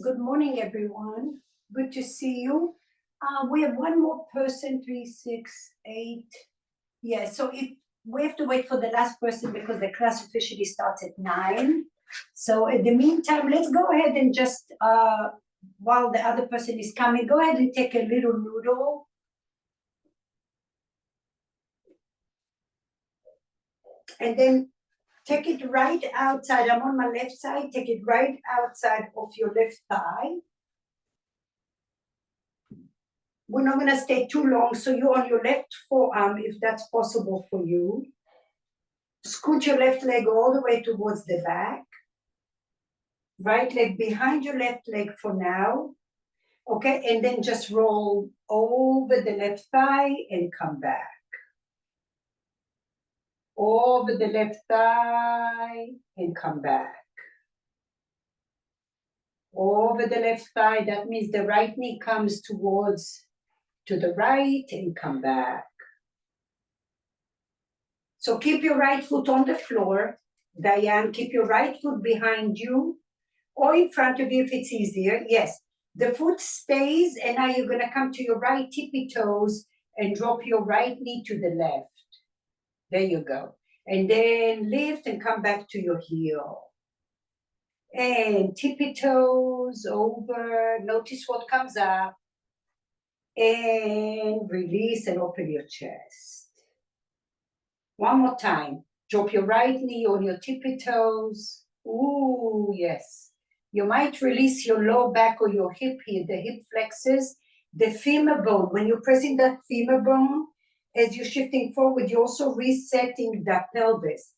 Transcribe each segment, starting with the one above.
Good morning, everyone. Good to see you. We have one more person, 3, 6, 8. Yeah, so we have to wait for the last person because the class officially starts at 9. So in the meantime, let's go ahead and just, while the other person is coming, go ahead and take a little noodle. And then take it right outside. I'm on my left side. Take it right outside of your left thigh. We're not going to stay too long, so you're on your left forearm, if that's possible for you. Scoot your left leg all the way towards the back. Right leg behind your left leg for now. Okay, and then just roll over the left thigh and come back. Over the left thigh and come back. Over the left thigh, that means the right knee comes towards to the right and come back. So keep your right foot on the floor. Diane, keep your right foot behind you or in front of you if it's easier. Yes, the foot stays, and now you're going to come to your right tippy toes and drop your right knee to the left. There you go. And then lift and come back to your heel. And tippy toes over. Notice what comes up. And release and open your chest. One more time. Drop your right knee on your tippy toes. Ooh, yes. You might release your low back or your hip here, the hip flexors, the femur bone. When you're pressing that femur bone, as you're shifting forward, you're also resetting the pelvis.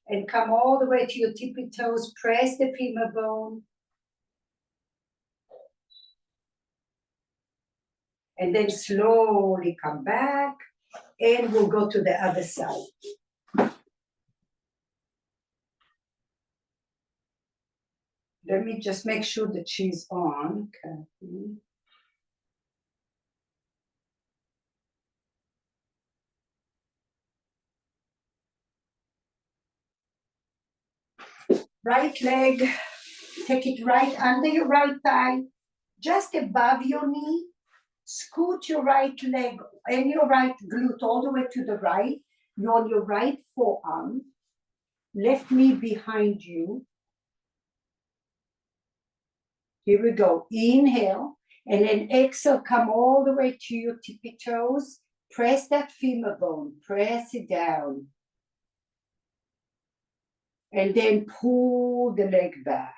And come all the way to your tippy toes. Press the femur bone. And then slowly come back. And we'll go to the other side. Let me just make sure that she's on. Okay. Right leg, take it right under your right thigh, just above your knee. Scoot your right leg and your right glute all the way to the right. You're on your right forearm. Left knee behind you. Here we go. Inhale. And then exhale, come all the way to your tippy toes. Press that femur bone. Press it down. And then pull the leg back.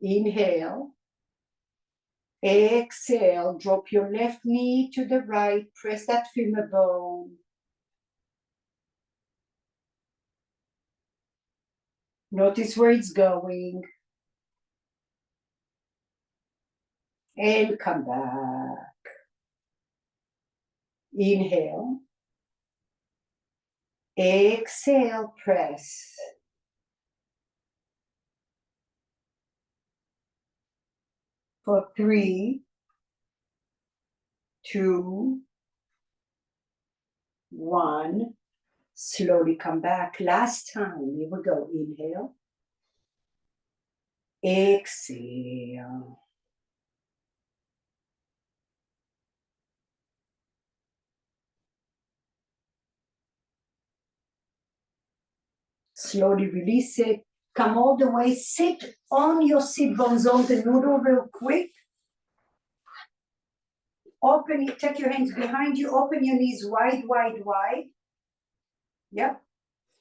Inhale. Exhale, drop your left knee to the right, press that femur bone. Notice where it's going. And come back. Inhale. Exhale, press. For 3, 2, 1. Slowly come back. Last time. Here we go. Inhale. Exhale. Slowly release it. Come all the way. Sit on your sit bones on the noodle real quick. Open it, take your hands behind you, open your knees wide, wide, wide. Yep.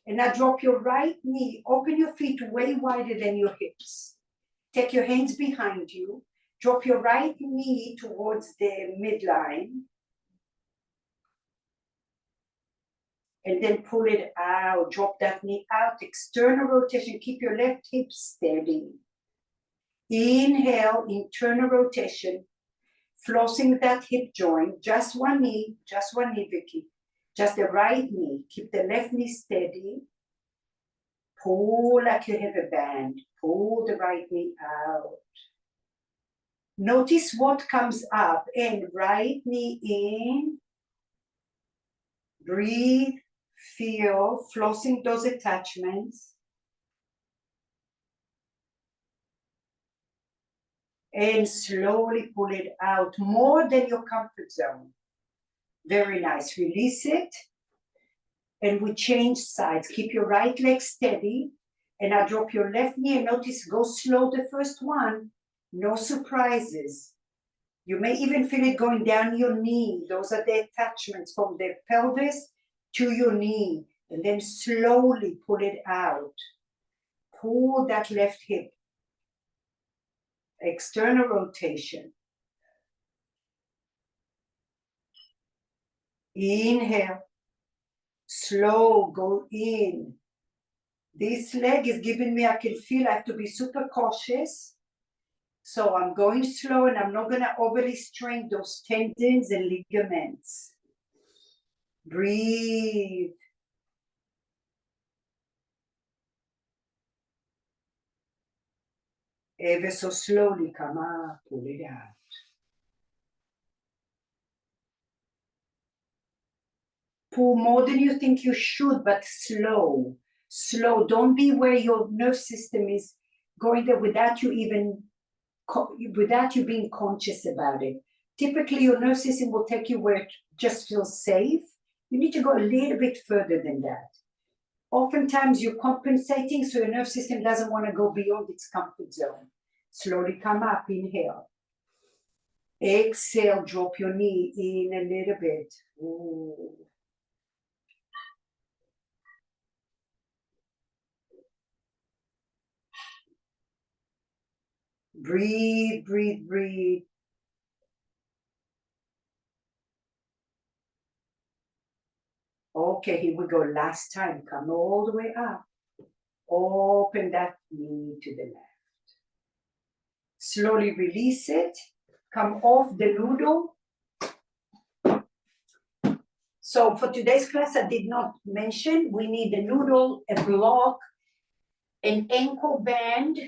And now drop your right knee, open your feet way wider than your hips. Take your hands behind you, drop your right knee towards the midline. And then pull it out, drop that knee out, external rotation, keep your left hip steady. Inhale, internal rotation. Flossing that hip joint, just one knee, Vicky. Just the right knee. Keep the left knee steady. Pull like you have a band. Pull the right knee out. Notice what comes up. And right knee in. Breathe, feel, flossing those attachments. And slowly pull it out more than your comfort zone. Very nice. Release it. And we change sides. Keep your right leg steady. And now drop your left knee and notice, go slow the first one. No surprises. You may even feel it going down your knee. Those are the attachments from the pelvis to your knee. And then slowly pull it out. Pull that left hip. External rotation. Inhale. Slow, go in. This leg is giving me, I can feel I have to be super cautious. So I'm going slow and I'm not going to overly strain those tendons and ligaments. Breathe. Ever so slowly, come up, pull it out. Pull more than you think you should, but slow. Slow. Don't be where your nerve system is going there without you being conscious about it. Typically, your nerve system will take you where it just feels safe. You need to go a little bit further than that. Oftentimes, you're compensating, so your nerve system doesn't want to go beyond its comfort zone. Slowly come up, inhale. Exhale, drop your knee in a little bit. Ooh. Breathe, breathe, breathe. Okay, here we go. Last time. Come all the way up. Open that knee to the left. Slowly release it. Come off the noodle. So for today's class, I did not mention, we need a noodle, a block, an ankle band,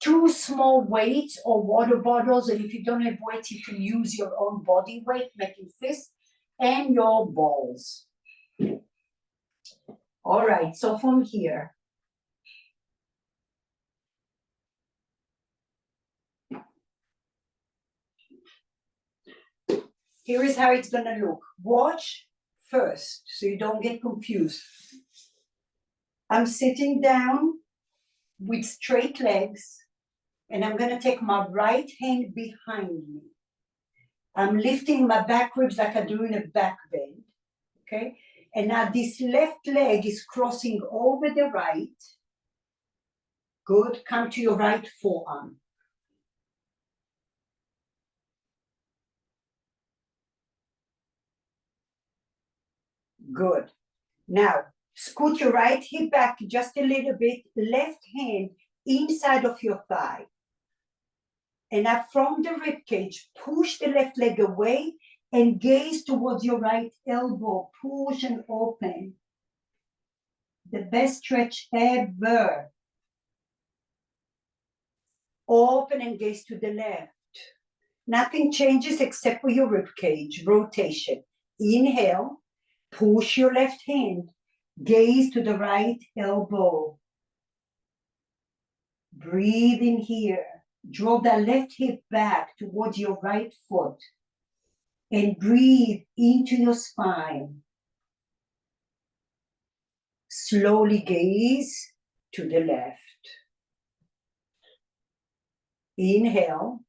2 small weights or water bottles, and if you don't have weights, you can use your own body weight, making fists, and your balls. All right, so from here, here is how it's gonna look. Watch first, so you don't get confused. I'm sitting down with straight legs, and I'm gonna take my right hand behind me. I'm lifting my back ribs like I'm doing a back bend, okay? And now this left leg is crossing over the right. Good, come to your right forearm. Good. Now, scoot your right hip back just a little bit, left hand inside of your thigh. And now from the rib cage, push the left leg away and gaze towards your right elbow. Push and open. The best stretch ever. Open and gaze to the left. Nothing changes except for your rib cage. Rotation. Inhale. Push your left hand. Gaze to the right elbow. Breathe in here. Draw the left hip back towards your right foot. And breathe into your spine. Slowly gaze to the left. Inhale.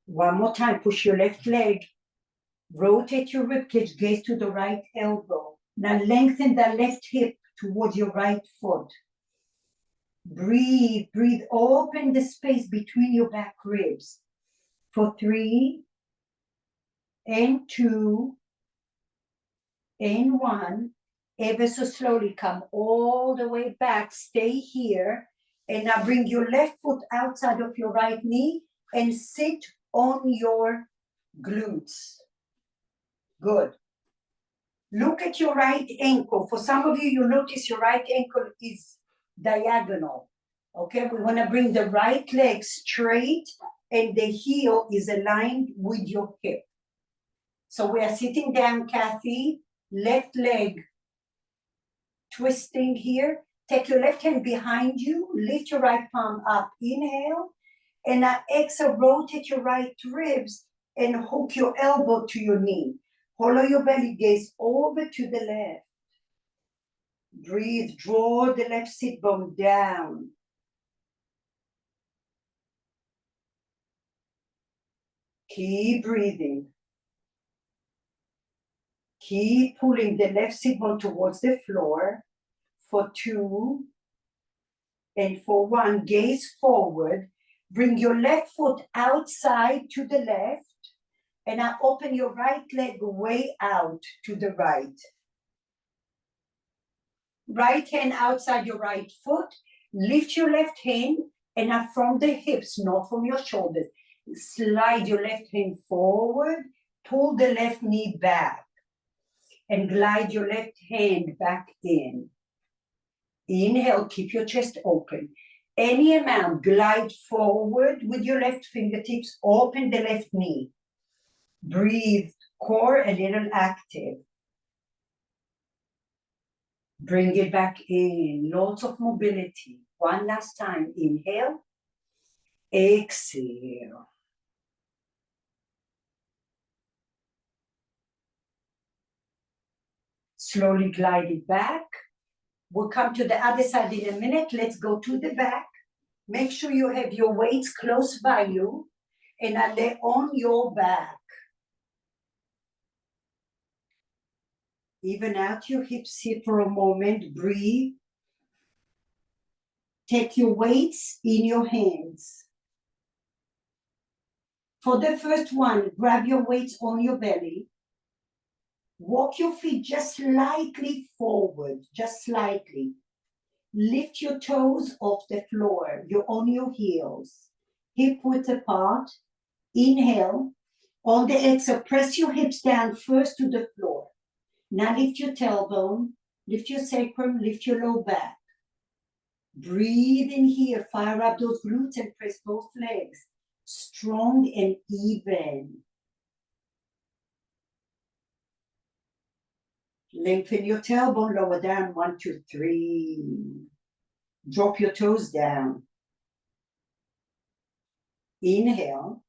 One more time, push your left leg. Rotate your ribcage, gaze to the right elbow. Now lengthen the left hip towards your right foot. Breathe, breathe. Open the space between your back ribs. For 3, and 2, and 1. Ever so slowly come all the way back. Stay here. And now bring your left foot outside of your right knee and sit on your glutes. Good. Look at your right ankle. For some of you, you'll notice your right ankle is diagonal. Okay, we want to bring the right leg straight and the heel is aligned with your hip. So we are sitting down, Kathy, left leg twisting here, Take your left hand behind you, lift your right palm up, inhale, and now exhale, rotate your right ribs and hook your elbow to your knee. Follow your belly, gaze over to the left. Breathe, draw the left sit bone down. Keep breathing. Keep pulling the left sit bone towards the floor for 2 and for 1. Gaze forward. Bring your left foot outside to the left and now open your right leg way out to the right. Right hand outside your right foot. Lift your left hand and now from the hips, not from your shoulders. Slide your left hand forward. Pull the left knee back and glide your left hand back in. Inhale, keep your chest open. Any amount, glide forward with your left fingertips, open the left knee. Breathe, core a little active. Bring it back in, lots of mobility. One last time, inhale, exhale. Slowly glide it back. We'll come to the other side in a minute. Let's go to the back. Make sure you have your weights close by you and I lay on your back. Even out your hips here for a moment. Breathe. Take your weights in your hands. For the first one, grab your weights on your belly. Walk your feet just slightly forward, just slightly. Lift your toes off the floor. You're on your heels. Hip width apart. Inhale. On the exhale, press your hips down first to the floor. Now lift your tailbone, lift your sacrum, lift your low back. Breathe in here, fire up those glutes and press both legs. Strong and even. Lengthen your tailbone, lower down, 1, 2, 3. Drop your toes down. Inhale.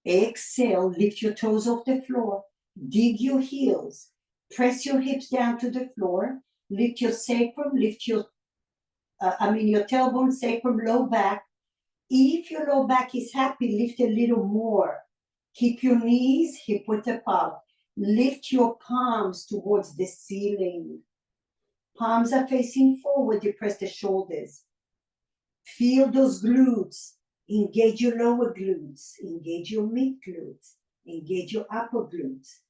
Exhale, lift your toes off the floor. Dig your heels. Press your hips down to the floor. Lift your sacrum, lift your tailbone, sacrum, low back. If your low back is happy, lift a little more. Keep your knees hip width apart. Lift your palms towards the ceiling. Palms are facing forward. You press the shoulders. Feel those glutes. Engage your lower glutes. Engage your mid glutes. Engage your upper glutes.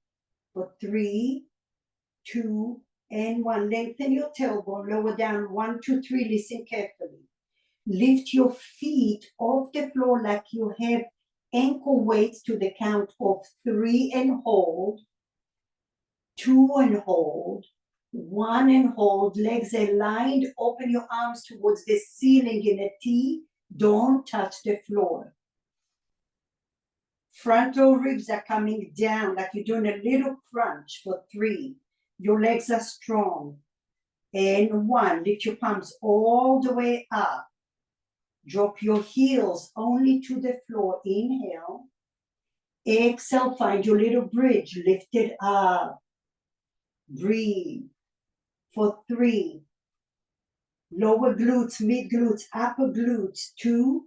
For 3, 2, and 1. Lengthen your tailbone. Lower down. 1, 2, 3. Listen carefully. Lift your feet off the floor like you have ankle weights to the count of 3 and hold. 2 and hold. 1 and hold. Legs aligned. Open your arms towards the ceiling in a T. Don't touch the floor. Frontal ribs are coming down like you're doing a little crunch for 3. Your legs are strong. And 1. Lift your palms all the way up. Drop your heels only to the floor. Inhale. Exhale. Find your little bridge. Lift it up. Breathe. For 3. Lower glutes, mid glutes, upper glutes. 2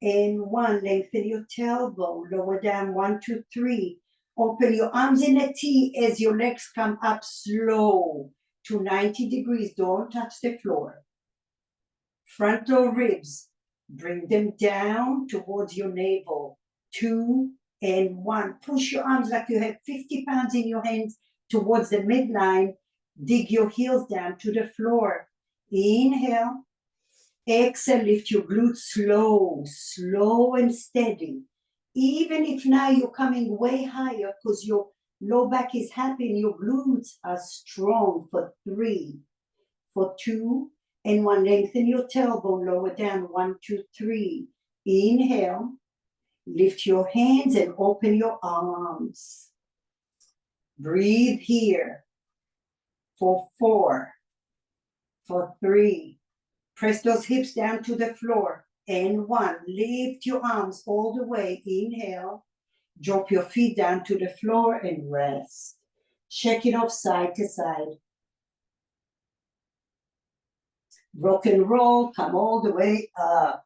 and 1. Lengthen your tailbone. Lower down. 1, 2, 3. Open your arms in a T as your legs come up slow to 90 degrees. Don't touch the floor. Frontal ribs. Bring them down towards your navel. 2 and 1. Push your arms like you have 50 pounds in your hands towards the midline. Dig your heels down to the floor. Inhale. Exhale, lift your glutes slow, slow and steady. Even if now you're coming way higher because your low back is happy and your glutes are strong. For 3, for 2, and 1. Lengthen your tailbone, lower down. 1, 2, 3. Inhale. Lift your hands and open your arms. Breathe here. For 4, For 3, press those hips down to the floor. And 1, lift your arms all the way. Inhale, drop your feet down to the floor and rest. Shake it off side to side. Rock and roll, come all the way up.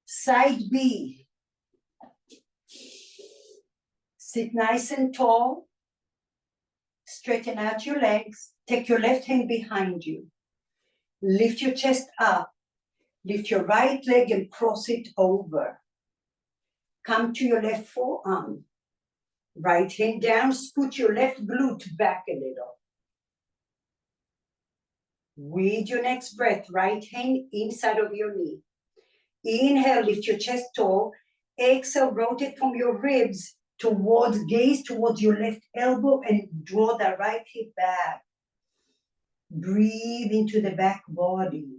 Side B. Sit nice and tall. Straighten out your legs. Take your left hand behind you. Lift your chest up. Lift your right leg and cross it over. Come to your left forearm. Right hand down, scoot your left glute back a little. With your next breath, right hand inside of your knee. Inhale, lift your chest tall. Exhale, rotate from your ribs towards, gaze towards your left elbow and draw the right hip back. Breathe into the back body.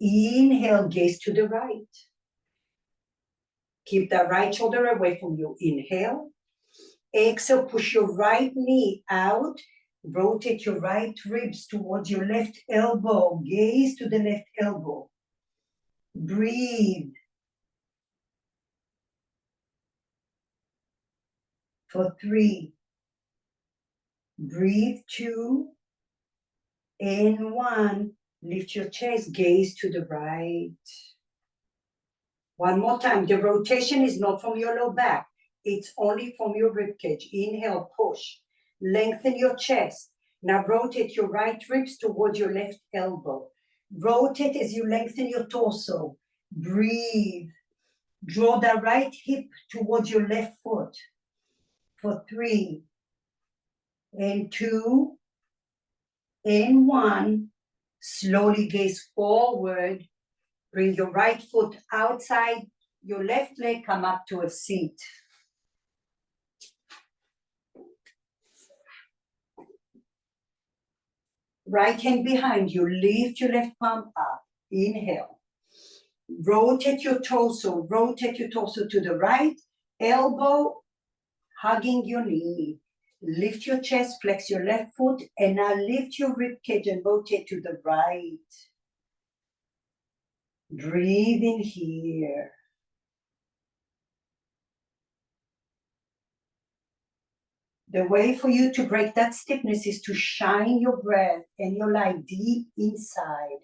Inhale, gaze to the right. Keep the right shoulder away from you. Inhale. Exhale, push your right knee out. Rotate your right ribs towards your left elbow. Gaze to the left elbow. Breathe. For 3. Breathe 2. And 1. Lift your chest, gaze to the right. One more time. The rotation is not from your low back. It's only from your ribcage. Inhale, push. Lengthen your chest. Now rotate your right ribs towards your left elbow. Rotate as you lengthen your torso. Breathe. Draw the right hip towards your left foot. For 3. And 2. And 1. Slowly gaze forward. Bring your right foot outside your left leg. Come up to a seat. Right hand behind you. Lift your left palm up. Inhale. Rotate your torso. Rotate your torso to the right. Elbow hugging your knee. Lift your chest. Flex your left foot. And now lift your ribcage and rotate to the right. Breathe in here. The way for you to break that stiffness is to shine your breath and your light deep inside.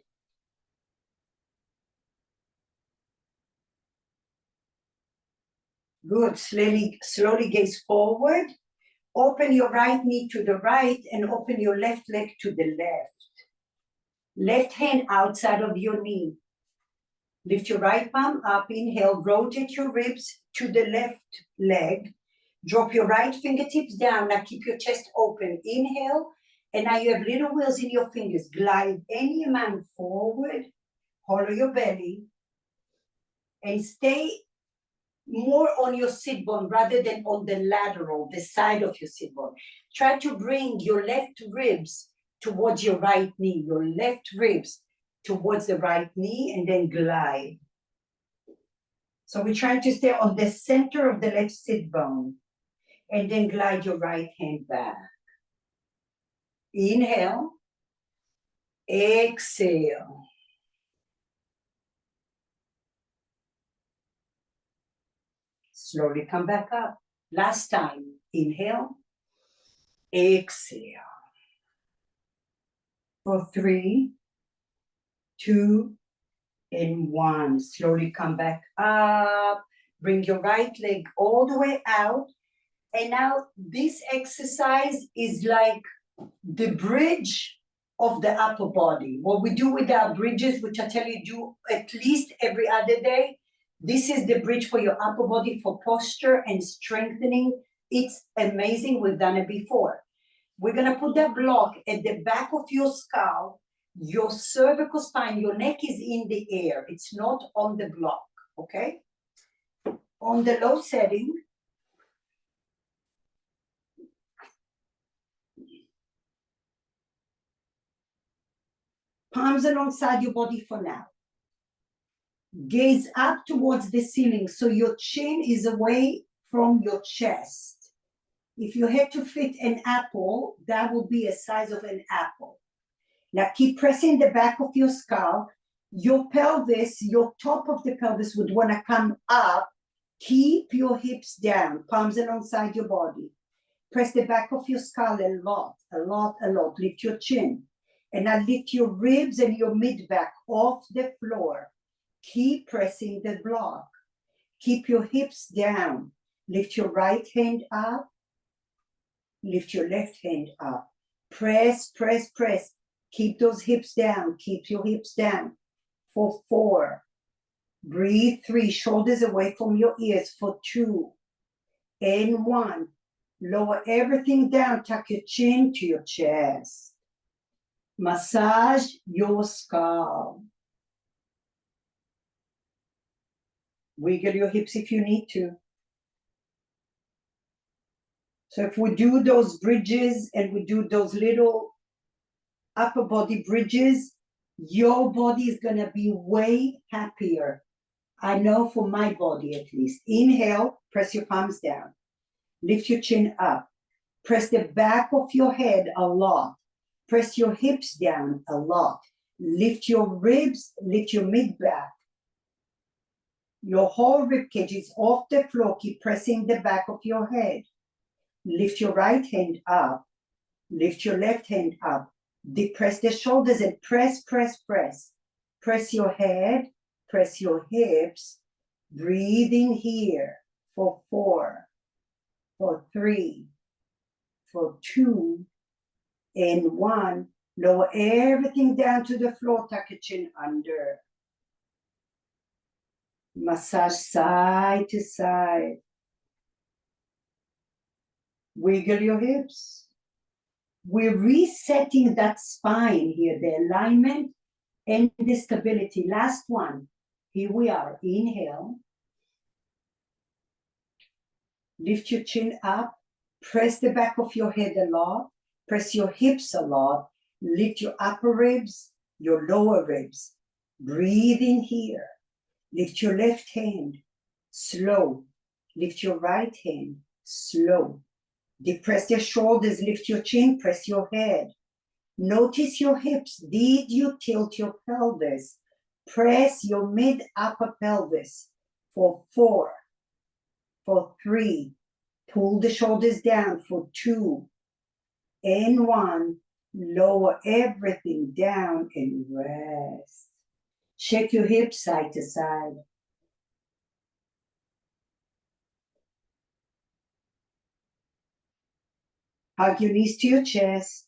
Good. Slowly gaze forward. Open your right knee to the right and open your left leg to the left. Left hand outside of your knee. Lift your right palm up. Inhale. Rotate your ribs to the left leg. Drop your right fingertips down. Now keep your chest open. Inhale. And now you have little wheels in your fingers. Glide any amount forward. Hollow your belly. And stay more on your sit bone rather than on the lateral, the side of your sit bone. Try to bring your left ribs towards your right knee. Your left ribs towards the right knee and then glide. So we're trying to stay on the center of the left sit bone. And then glide your right hand back. Inhale. Exhale. Slowly come back up. Last time. Inhale. Exhale. For 3, 2, and 1. Slowly come back up. Bring your right leg all the way out. And now this exercise is like the bridge of the upper body. What we do with our bridges, which I tell you do at least every other day, this is the bridge for your upper body for posture and strengthening. It's amazing. We've done it before. We're going to put that block at the back of your skull. Your cervical spine, your neck is in the air. It's not on the block, okay? On the low setting, palms alongside your body for now. Gaze up towards the ceiling so your chin is away from your chest. If you had to fit an apple, that would be a size of an apple. Now keep pressing the back of your skull. Your pelvis, your top of the pelvis would want to come up. Keep your hips down, palms alongside your body. Press the back of your skull a lot, a lot, a lot. Lift your chin. And now lift your ribs and your mid-back off the floor. Keep pressing the block. Keep your hips down. Lift your right hand up. Lift your left hand up. Press, press, press. Keep those hips down. Keep your hips down. For 4. Breathe 3. Shoulders away from your ears. For 2. And 1. Lower everything down. Tuck your chin to your chest. Massage your skull. Wiggle your hips if you need to. So if we do those bridges and we do those little upper body bridges, your body is going to be way happier. I know for my body at least. Inhale, press your palms down. Lift your chin up. Press the back of your head a lot. Press your hips down a lot. Lift your ribs, lift your mid-back. Your whole rib cage is off the floor. Keep pressing the back of your head. Lift your right hand up. Lift your left hand up. Depress the shoulders and press, press, press. Press your head, press your hips. Breathe in here for 4, for 3, for 2, and 1. Lower everything down to the floor, tuck your chin under. Massage side to side. Wiggle your hips. We're resetting that spine here, the alignment and the stability. Last one. Here we are. Inhale. Lift your chin up. Press the back of your head a lot. Press your hips a lot. Lift your upper ribs, your lower ribs. Breathe in here. Lift your left hand. Slow. Lift your right hand. Slow. Depress your shoulders. Lift your chin. Press your head. Notice your hips. Did you tilt your pelvis? Press your mid-upper pelvis for 4, for 3. Pull the shoulders down for 2 and 1. Lower everything down and rest. Shake your hips side to side. Hug your knees to your chest.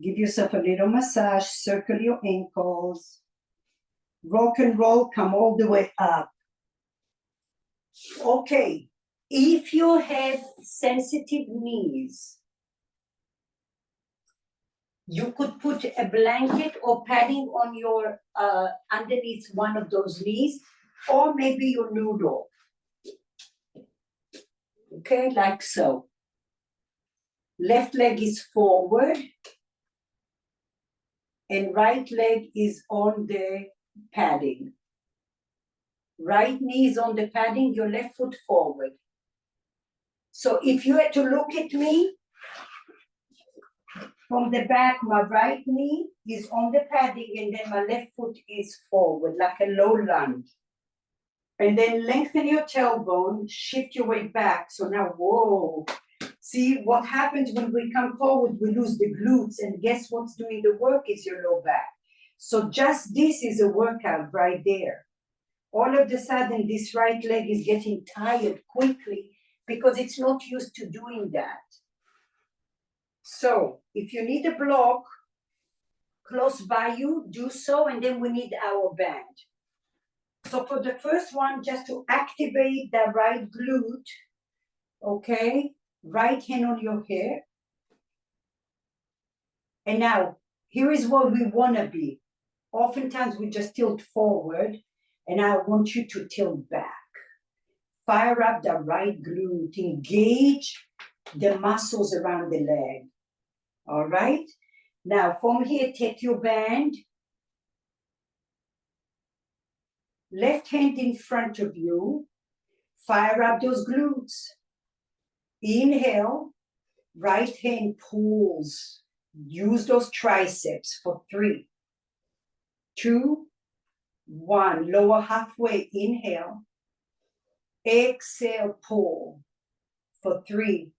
Give yourself a little massage. Circle your ankles. Rock and roll. Come all the way up. Okay. If you have sensitive knees, you could put a blanket or padding on your underneath one of those knees, or maybe your noodle. Okay, like so. Left leg is forward, and right leg is on the padding. Right knee is on the padding, your left foot forward. So if you had to look at me, from the back, my right knee is on the padding and then my left foot is forward, like a low lunge. And then lengthen your tailbone, shift your weight back. So now, whoa. See what happens when we come forward, we lose the glutes, and guess what's doing the work is your low back. So just this is a workout right there. All of a sudden, this right leg is getting tired quickly because it's not used to doing that. So if you need a block close by you, do so, and then we need our band. So for the first one, just to activate the right glute, okay, right hand on your hip. And now, here is what we want to be. Oftentimes we just tilt forward, and I want you to tilt back. Fire up the right glute, engage the muscles around the leg. All right? Now, from here, take your band. Left hand in front of you. Fire up those glutes. Inhale. Right hand pulls. Use those triceps for 3, 2, 1. Lower halfway, inhale. Exhale, pull for 3,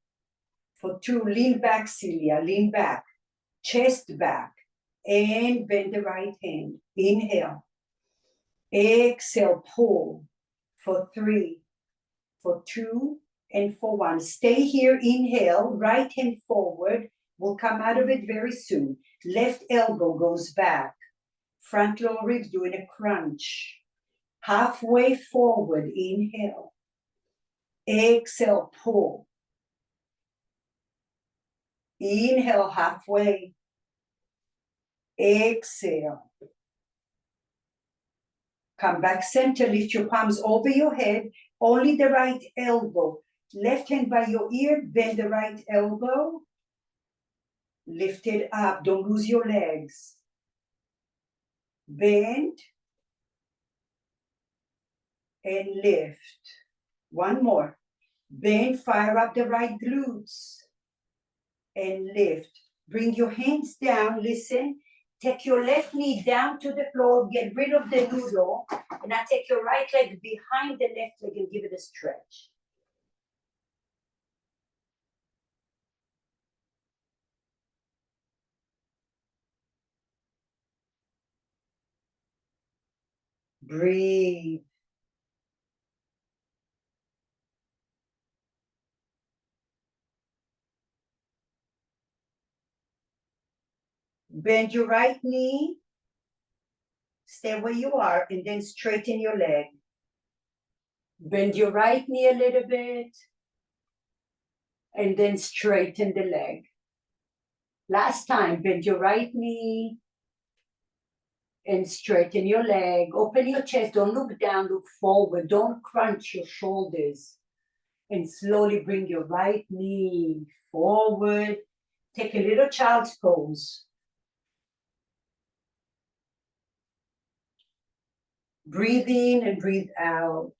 for 2. Lean back, Celia, lean back. Chest back, and bend the right hand. Inhale. Exhale, pull for 3, for 2, and for 1. Stay here, inhale, right hand forward. We'll come out of it very soon. Left elbow goes back. Front lower ribs doing a crunch. Halfway forward, inhale. Exhale, pull. Inhale, halfway. Exhale. Come back center, lift your palms over your head, only the right elbow. Left hand by your ear, bend the right elbow. Lift it up, don't lose your legs. Bend and lift. One more. Bend, fire up the right glutes and lift. Bring your hands down, listen. Take your left knee down to the floor, get rid of the noodle, and now take your right leg behind the left leg and give it a stretch. Breathe. Bend your right knee, stay where you are, and then straighten your leg. Bend your right knee a little bit, and then straighten the leg. Last time, bend your right knee, and straighten your leg. Open your chest, don't look down, look forward. Don't crunch your shoulders. And slowly bring your right knee forward. Take a little child's pose. Breathe in and breathe out.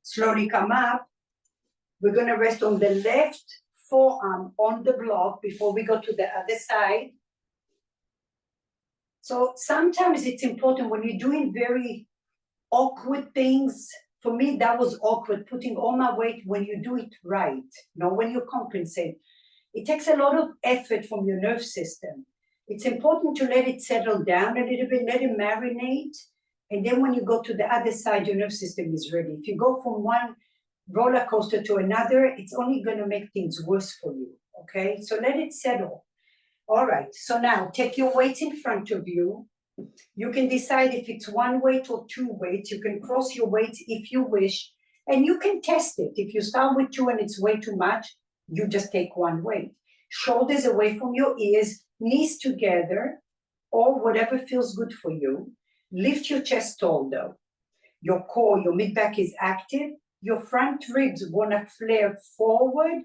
Slowly come up. We're going to rest on the left forearm on the block before we go to the other side. So sometimes it's important when you're doing very awkward things. For me, that was awkward, putting all my weight when you do it right, not when you compensate. It takes a lot of effort from your nerve system. It's important to let it settle down a little bit, let it marinate. And then when you go to the other side, your nerve system is ready. If you go from one roller coaster to another, it's only going to make things worse for you. Okay, so let it settle. All right, so now take your weights in front of you. You can decide if it's one weight or two weights. You can cross your weights if you wish, and you can test it. If you start with 2 and it's way too much, you just take one weight. Shoulders away from your ears, knees together, or whatever feels good for you. Lift your chest tall though. Your core, your mid-back is active. Your front ribs want to flare forward,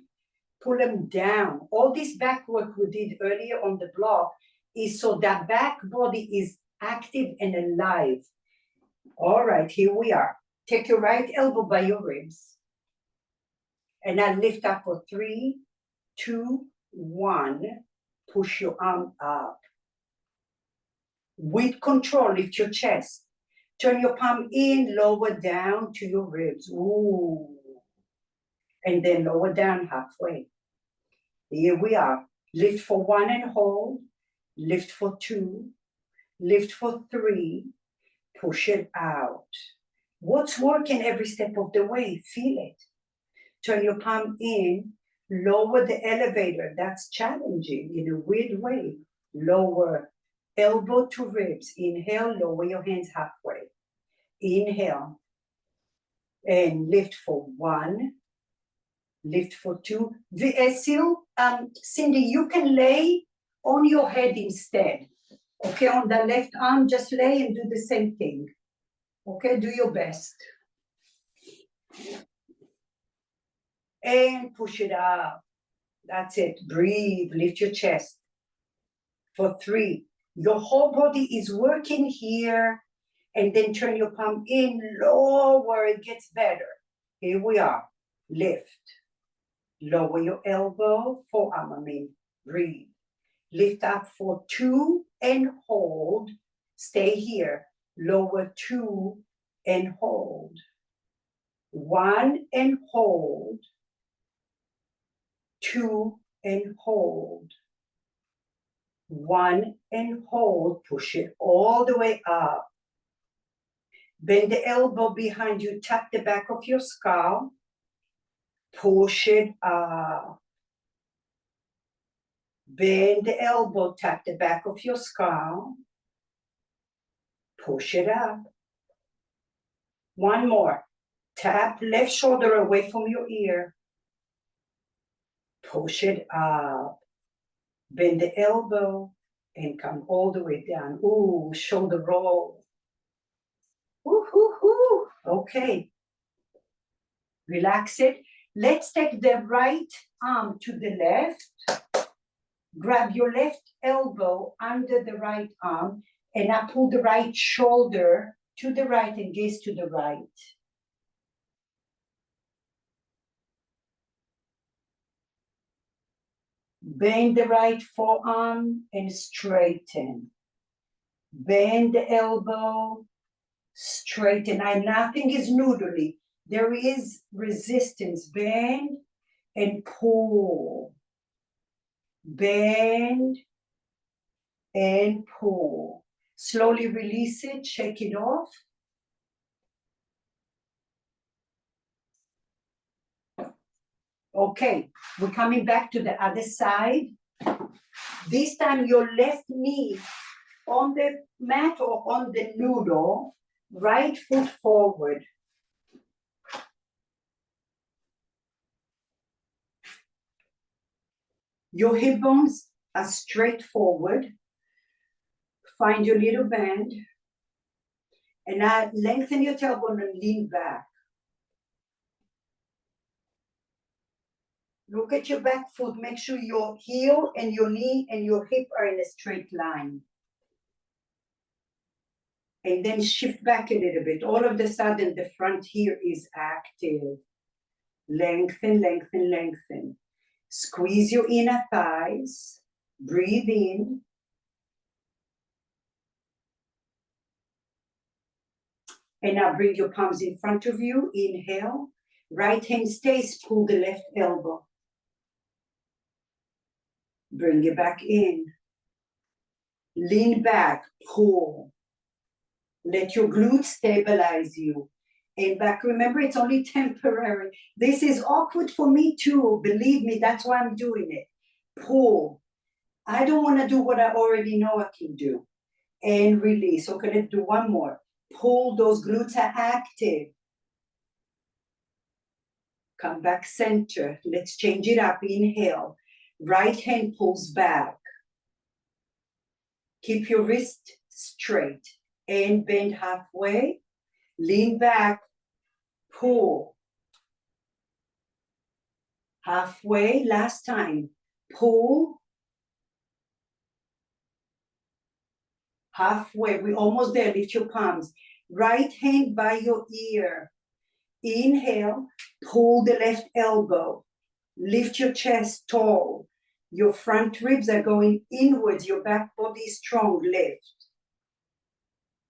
pull them down. All this back work we did earlier on the block is so that back body is active and alive. All right, here we are. Take your right elbow by your ribs. And now lift up for 3, 2, 1. Push your arm up. With control, lift your chest. Turn your palm in, lower down to your ribs. Ooh. And then lower down halfway. Here we are. Lift for 1 and hold. Lift for 2. Lift for 3. Push it out. What's working every step of the way? Feel it. Turn your palm in. Lower the elevator. That's challenging in a weird way. Lower. Elbow to ribs. Inhale, lower your hands halfway. Inhale. And lift for 1. Lift for 2. Cindy, you can lay on your head instead. Okay, on the left arm, just lay and do the same thing. Okay, do your best. And push it up. That's it. Breathe. Lift your chest. For 3, Your whole body is working here, and then turn your palm in, lower, it gets better. Here we are, lift. Lower your elbow, forearm, breathe. Lift up for 2 and hold. Stay here. Lower 2 and hold. 1 and hold. 2 and hold. 1 and hold. Push it all the way up. Bend the elbow behind you. Tap the back of your skull. Push it up. Bend the elbow. Tap the back of your skull. Push it up. One more. Tap left shoulder away from your ear. Push it up. Bend the elbow and come all the way down. Ooh, shoulder roll. Ooh, ooh, ooh. Okay. Relax it. Let's take the right arm to the left. Grab your left elbow under the right arm and I pull the right shoulder to the right and gaze to the right. Bend the right forearm and straighten. Bend the elbow, straighten. Nothing is noodly. There is resistance. Bend and pull. Bend and pull. Slowly release it, shake it off. Okay, we're coming back to the other side. This time your left knee on the mat or on the noodle, right foot forward. Your hip bones are straight forward. Find your little bend. And now lengthen your tailbone and lean back. Look at your back foot. Make sure your heel and your knee and your hip are in a straight line. And then shift back a little bit. All of a sudden, the front here is active. Lengthen, lengthen, lengthen. Squeeze your inner thighs. Breathe in. And now bring your palms in front of you. Inhale. Right hand stays. Pull the left elbow. Bring it back in. Lean back. Pull. Let your glutes stabilize you. And back, remember, it's only temporary. This is awkward for me too. Believe me, that's why I'm doing it. Pull. I don't want to do what I already know I can do. And release. Okay, let's do one more. Pull, those glutes are active. Come back center. Let's change it up. Inhale. Right hand pulls back. Keep your wrist straight. And bend halfway. Lean back. Pull. Halfway. Last time. Pull. Halfway. We're almost there. Lift your palms. Right hand by your ear. Inhale. Pull the left elbow. Lift your chest tall. Your front ribs are going inwards. Your back body is strong. Lift.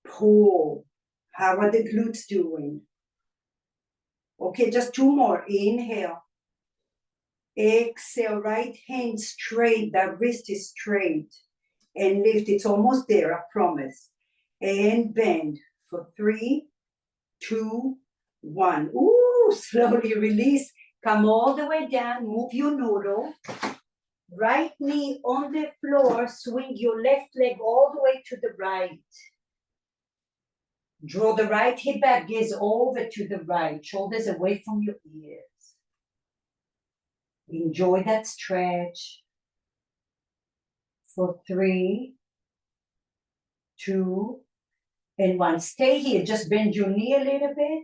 Pull. How are the glutes doing? Okay, just two more. Inhale. Exhale. Right hand straight. That wrist is straight. And lift. It's almost there, I promise. And bend for 3, 2, 1. Ooh, slowly release. Come all the way down. Move your noodle. Right knee on the floor. Swing your left leg all the way to the right. Draw the right hip back. Gaze over to the right. Shoulders away from your ears. Enjoy that stretch. For 3, 2, and 1. Stay here. Just bend your knee a little bit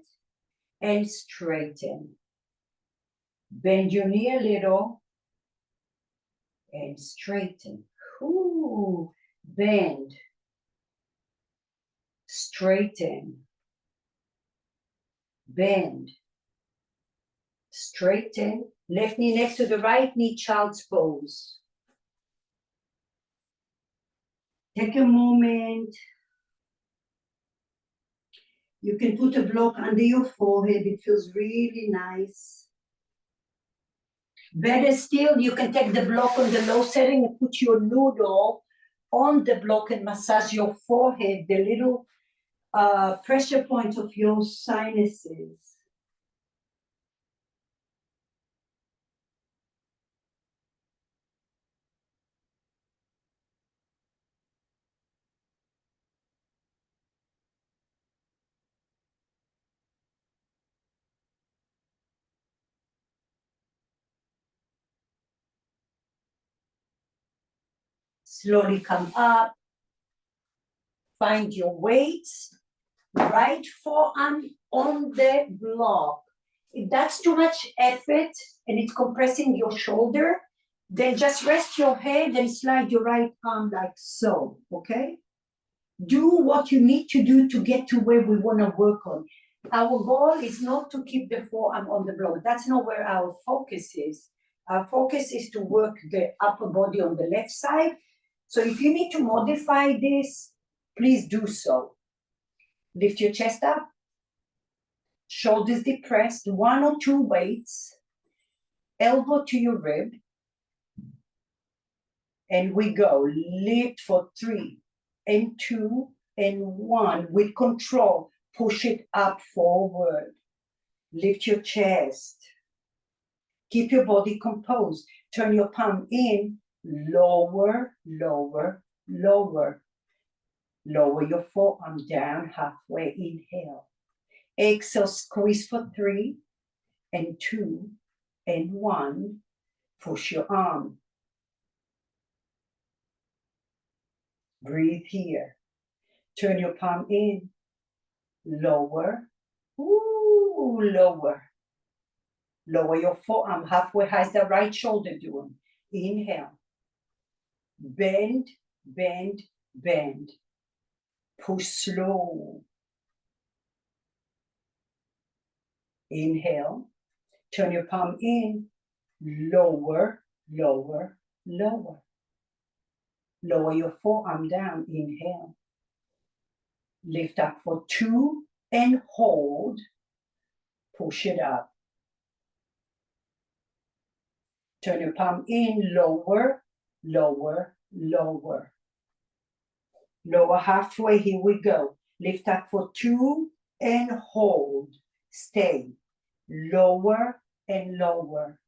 and straighten. Bend your knee a little and straighten. Ooh, bend, straighten, bend, straighten, left knee next to the right knee, child's pose. Take a moment. You can put a block under your forehead. It feels really nice. Better still, you can take the block on the low setting and put your noodle on the block and massage your forehead, the little pressure point of your sinuses. Slowly come up. Find your weights. Right forearm on the block. If that's too much effort and it's compressing your shoulder, then just rest your head and slide your right arm like so, okay? Do what you need to do to get to where we want to work on. Our goal is not to keep the forearm on the block. That's not where our focus is. Our focus is to work the upper body on the left side. So if you need to modify this, please do so. Lift your chest up. Shoulders depressed, 1 or 2 weights, elbow to your rib, and we go. Lift for 3 and 2 and 1 with control. Push it up forward. Lift your chest. Keep your body composed. Turn your palm in, lower, lower, lower. Lower your forearm down halfway. Inhale. Exhale, squeeze for 3 and 2 and 1. Push your arm. Breathe here. Turn your palm in. Lower. Ooh, lower. Lower your forearm halfway. How's the right shoulder doing? Inhale. Bend, bend, bend. Push slow. Inhale. Turn your palm in. Lower, lower, lower. Lower your forearm down. Inhale. Lift up for 2 and hold. Push it up. Turn your palm in. Lower, lower, lower. Lower halfway. Here we go. Lift up for 2 and hold. Stay. Lower and lower.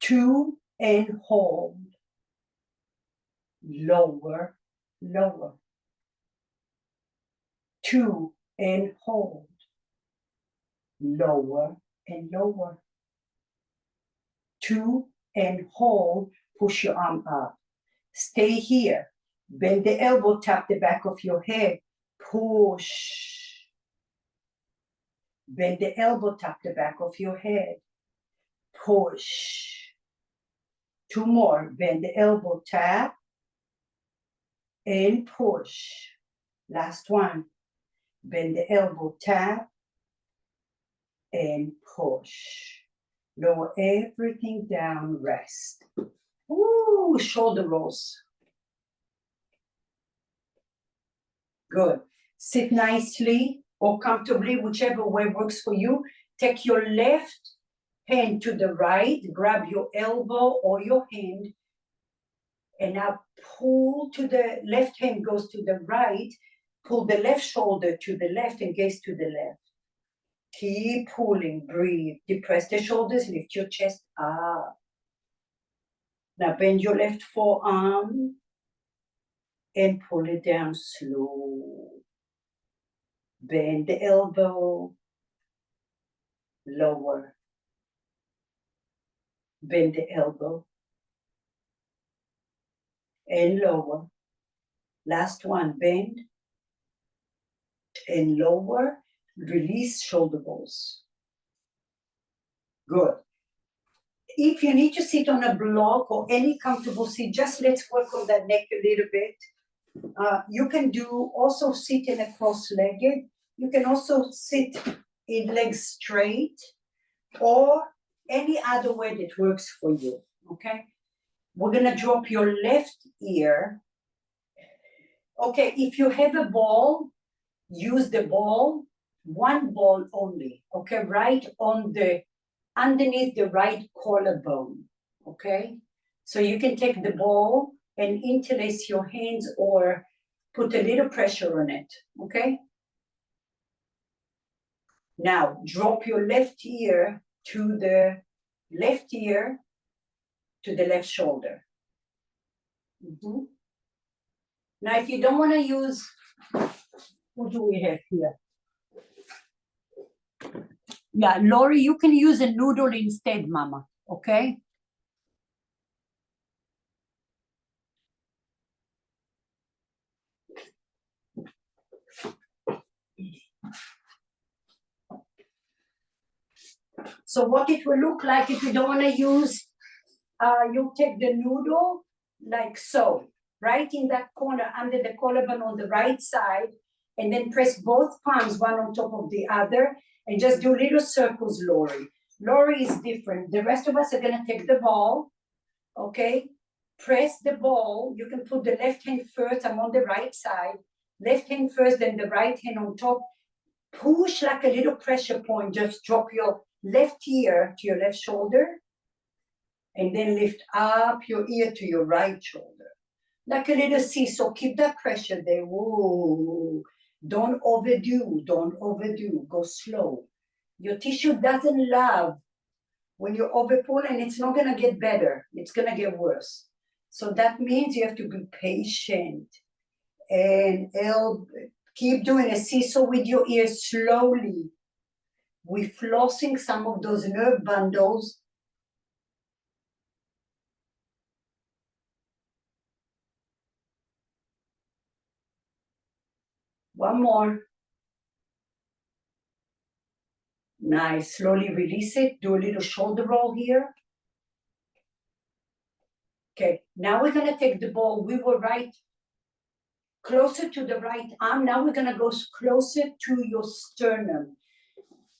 2 and hold. Lower, lower. 2 and hold. Lower and lower. 2 and hold. Push your arm up. Stay here. Bend the elbow, tap the back of your head. Push. Bend the elbow, tap the back of your head. Push. 2 more. Bend the elbow, tap. And push. Last one. Bend the elbow, tap. And push. Lower everything down, rest. Ooh, shoulder rolls. Good. Sit nicely or comfortably, whichever way works for you. Take your left hand to the right, grab your elbow or your hand, and now pull to the left hand goes to the right, pull the left shoulder to the left and gaze to the left. Keep pulling, breathe. Depress the shoulders, lift your chest up. Now bend your left forearm and pull it down slow. Bend the elbow, lower. Bend the elbow and lower. Last one, bend and lower. Release shoulder balls. Good. If you need to sit on a block or any comfortable seat, just let's work on that neck a little bit. You can do also sit in a cross-legged. You can also sit in legs straight or any other way that works for you, okay? We're gonna drop your left ear. Okay, if you have a ball, use the ball, one ball only, okay? Right on the, underneath the right collarbone, okay? So you can take the ball and interlace your hands or put a little pressure on it, okay? Now, drop your left ear to the left ear to the left shoulder. Mm-hmm. Now, if you don't want to use, what do we have here? Yeah, Lori, you can use a noodle instead, Mama, okay? So what it will look like if you don't want to use, you take the noodle like so, right in that corner under the collarbone on the right side, and then press both palms one on top of the other, and just do little circles, Lori. Lori is different. The rest of us are gonna take the ball, okay? Press the ball. You can put the left hand first. I'm on the right side. Left hand first, then the right hand on top. Push like a little pressure point. Just drop your left ear to your left shoulder, and then lift up your ear to your right shoulder. Like a little seesaw, keep that pressure there. Whoa. Don't overdo, don't overdo, go slow. Your tissue doesn't love when you overpull, and it's not gonna get better, it's gonna get worse. So that means you have to be patient and keep doing a seesaw with your ears slowly. We're flossing some of those nerve bundles. One more. Nice. Slowly release it. Do a little shoulder roll here. Okay. Now we're going to take the ball. We were right closer to the right arm. Now we're going to go closer to your sternum.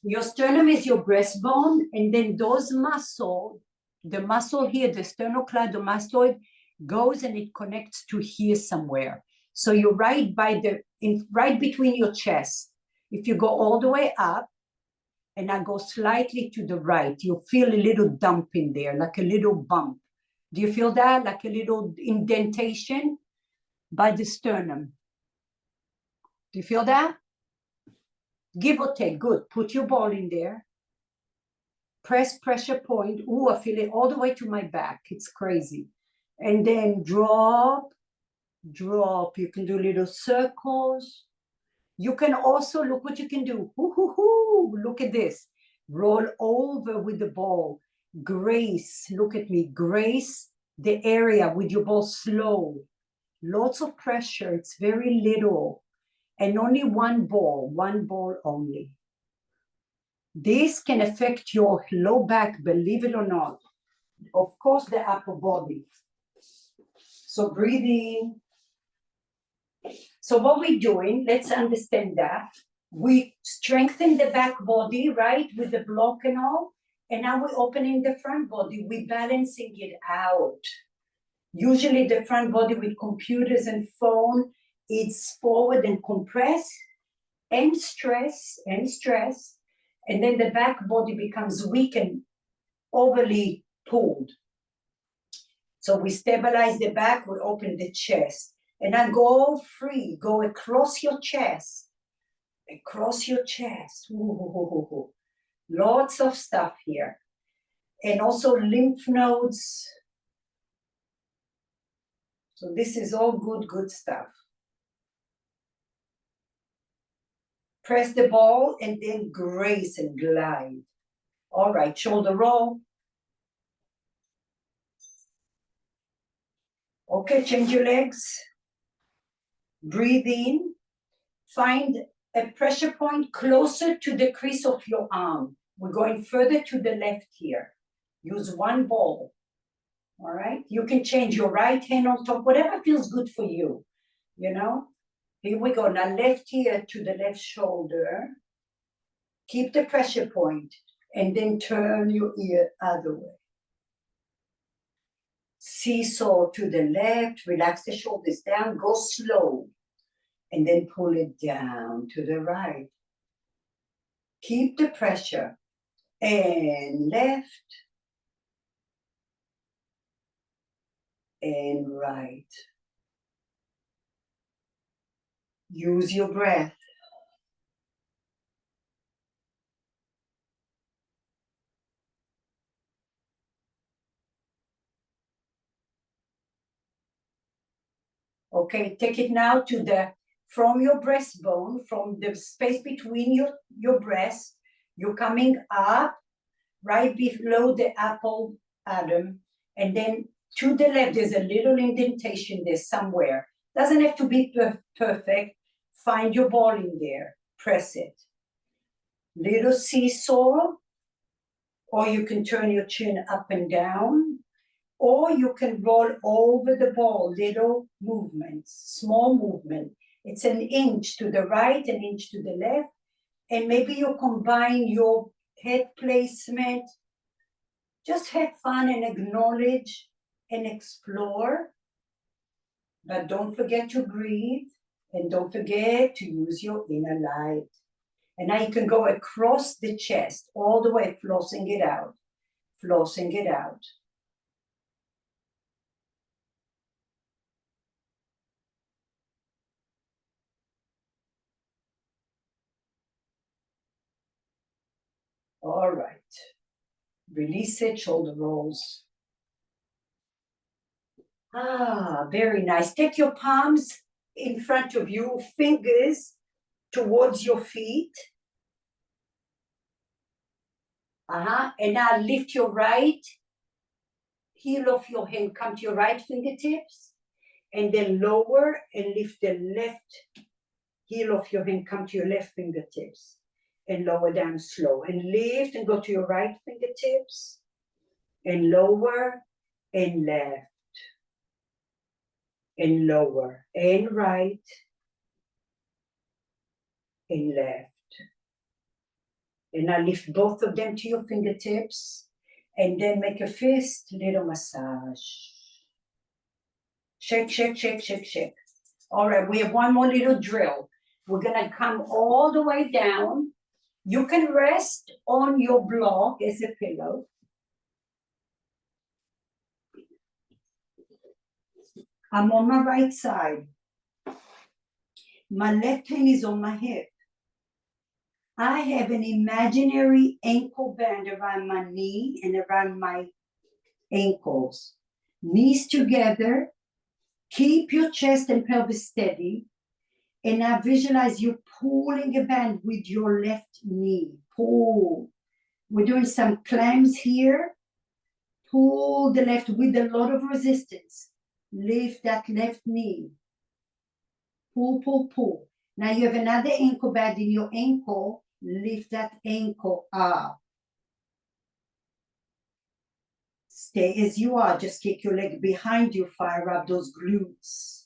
Your sternum is your breastbone, and then those muscles, the muscle here, the sternocleidomastoid, goes and it connects to here somewhere. So you're right by right between your chest. If you go all the way up, and I go slightly to the right, you feel a little dump in there, like a little bump. Do you feel that? Like a little indentation by the sternum. Do you feel that? Give or take. Good. Put your ball in there. Press pressure point. Ooh, I feel it all the way to my back. It's crazy. And then drop, drop. You can do little circles. You can also, look what you can do. Look at this. Roll over with the ball. Grace, look at me. Grace the area with your ball slow. Lots of pressure. It's very little. And only one ball only. This can affect your low back, believe it or not. Of course, the upper body. So breathe in. So what we're doing, let's understand that. We strengthen the back body, right, with the block and all. And now we're opening the front body. We're balancing it out. Usually the front body with computers and phone, it's forward and compress and stress and stress. And then the back body becomes weak and overly pulled. So we stabilize the back, we open the chest. And I go free, go across your chest. Across your chest. Ooh. Lots of stuff here. And also lymph nodes. So this is all good stuff. Press the ball and then grace and glide. All right, shoulder roll. Okay, change your legs. Breathe in. Find a pressure point closer to the crease of your arm. We're going further to the left here. Use one ball. All right? You can change your right hand on top, whatever feels good for you, you know? Here we go. Now left ear to the left shoulder. Keep the pressure point and then turn your ear other way. Seesaw to the left, relax the shoulders down, go slow, and then pull it down to the right. Keep the pressure, and left, and right. Use your breath. Okay, take it now to from your breastbone, from the space between your breasts, you're coming up right below the apple bottom, and then to the left, there's a little indentation there somewhere. Doesn't have to be perfect. Find your ball in there, press it. Little seesaw, or you can turn your chin up and down, or you can roll over the ball, little movements, small movement. It's an inch to the right, an inch to the left, and maybe you combine your head placement. Just have fun and acknowledge and explore, but don't forget to breathe, and don't forget to use your inner light. And now you can go across the chest, all the way, flossing it out, flossing it out. All right. Release it, shoulder rolls. Ah, very nice. Take your palms in front of you, fingers towards your feet. And now lift your right heel of your hand, come to your right fingertips, and then lower and lift the left heel of your hand, come to your left fingertips, and lower down slow. And lift and go to your right fingertips, and lower and left, and lower and right, and left. And now lift both of them to your fingertips, and then make a fist, little massage. Shake, shake, shake, shake, shake. All right, we have one more little drill. We're gonna come all the way down. You can rest on your block as a pillow. I'm on my right side. My left hand is on my hip. I have an imaginary ankle band around my knee and around my ankles. Knees together. Keep your chest and pelvis steady. And now visualize you pulling a band with your left knee. Pull. We're doing some clams here. Pull the left with a lot of resistance. Lift that left knee. Pull, pull, pull. Now you have another ankle band in your ankle. Lift that ankle up. Stay as you are. Just kick your leg behind you. Fire up those glutes.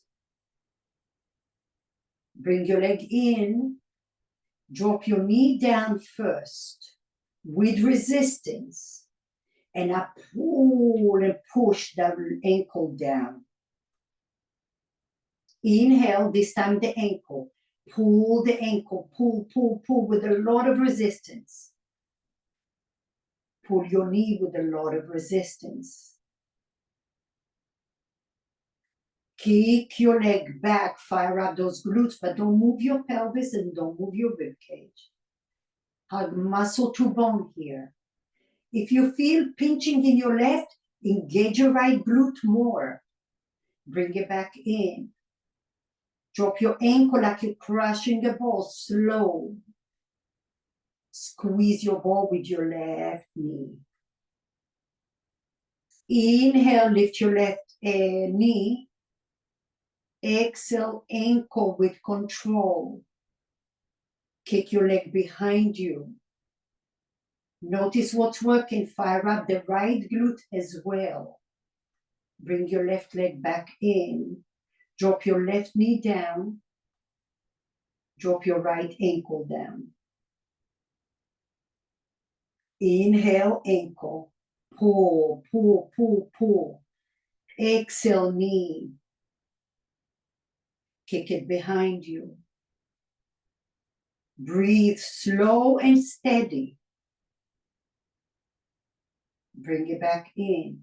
Bring your leg in. Drop your knee down first with resistance. And I pull and push that ankle down. Inhale, this time the ankle. Pull the ankle, pull, pull, pull with a lot of resistance. Pull your knee with a lot of resistance. Kick your leg back, fire up those glutes, but don't move your pelvis and don't move your rib cage. Hug muscle to bone here. If you feel pinching in your left, engage your right glute more. Bring it back in. Drop your ankle like you're crushing a ball, slow. Squeeze your ball with your left knee. Inhale, lift your left knee. Exhale, ankle with control. Kick your leg behind you. Notice what's working. Fire up the right glute as well. Bring your left leg back in. Drop your left knee down. Drop your right ankle down. Inhale, ankle. Pull, pull, pull, pull. Exhale, knee. Kick it behind you. Breathe slow and steady. Bring it back in.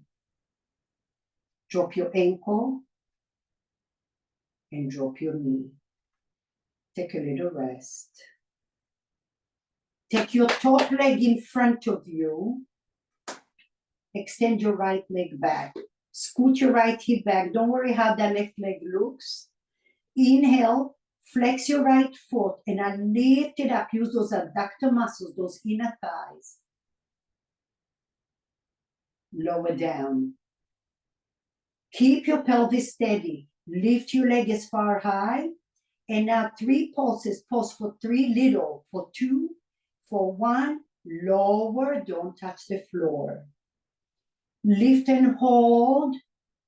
Drop your ankle and drop your knee. Take a little rest. Take your top leg in front of you. Extend your right leg back. Scoot your right hip back. Don't worry how that left leg looks. Inhale, flex your right foot and I lift it up. Use those adductor muscles, those inner thighs. Lower down. Keep your pelvis steady. Lift your leg as far high. And now 3 pulses. Pulse for 3, little. For 2, for 1, lower. Don't touch the floor. Lift and hold.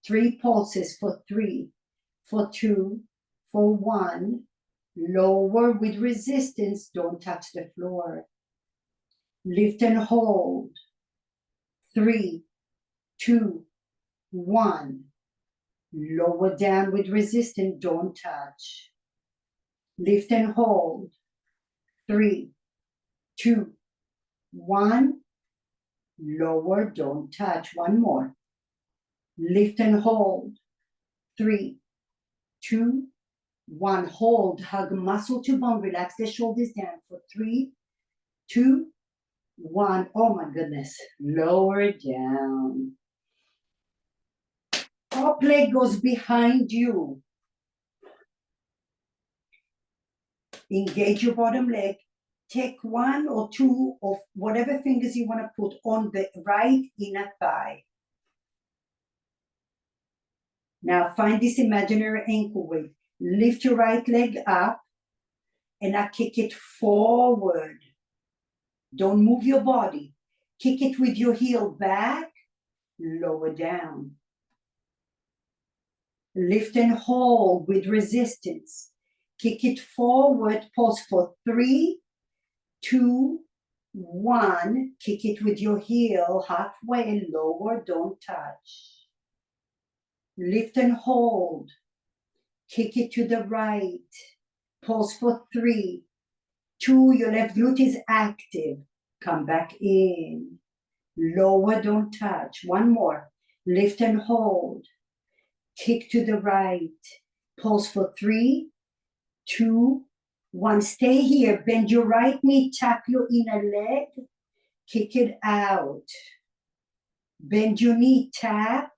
3 pulses for 3, for 2, for 1. Lower with resistance. Don't touch the floor. Lift and hold. 3, 2, 1. Lower down with resistance. Don't touch. Lift and hold. 3, 2, 1. Lower, don't touch. 1 more. Lift and hold. 3, 2, 1. Hold. Hug muscle to bone. Relax the shoulders down for 3, 2, 1. Oh my goodness. Lower down. Top leg goes behind you. Engage your bottom leg. Take 1 or 2 of whatever fingers you want to put on the right inner thigh. Now find this imaginary ankle weight. Lift your right leg up and now kick it forward. Don't move your body. Kick it with your heel back, lower down. Lift and hold with resistance. Kick it forward, pause for 3, 2, 1. Kick it with your heel halfway and lower, don't touch. Lift and hold. Kick it to the right. Pause for 3, 2. Your left glute is active. Come back in. Lower, don't touch. 1 more. Lift and hold. Kick to the right. Pause for 3, 2, 1. Stay here. Bend your right knee. Tap your inner leg. Kick it out. Bend your knee. Tap.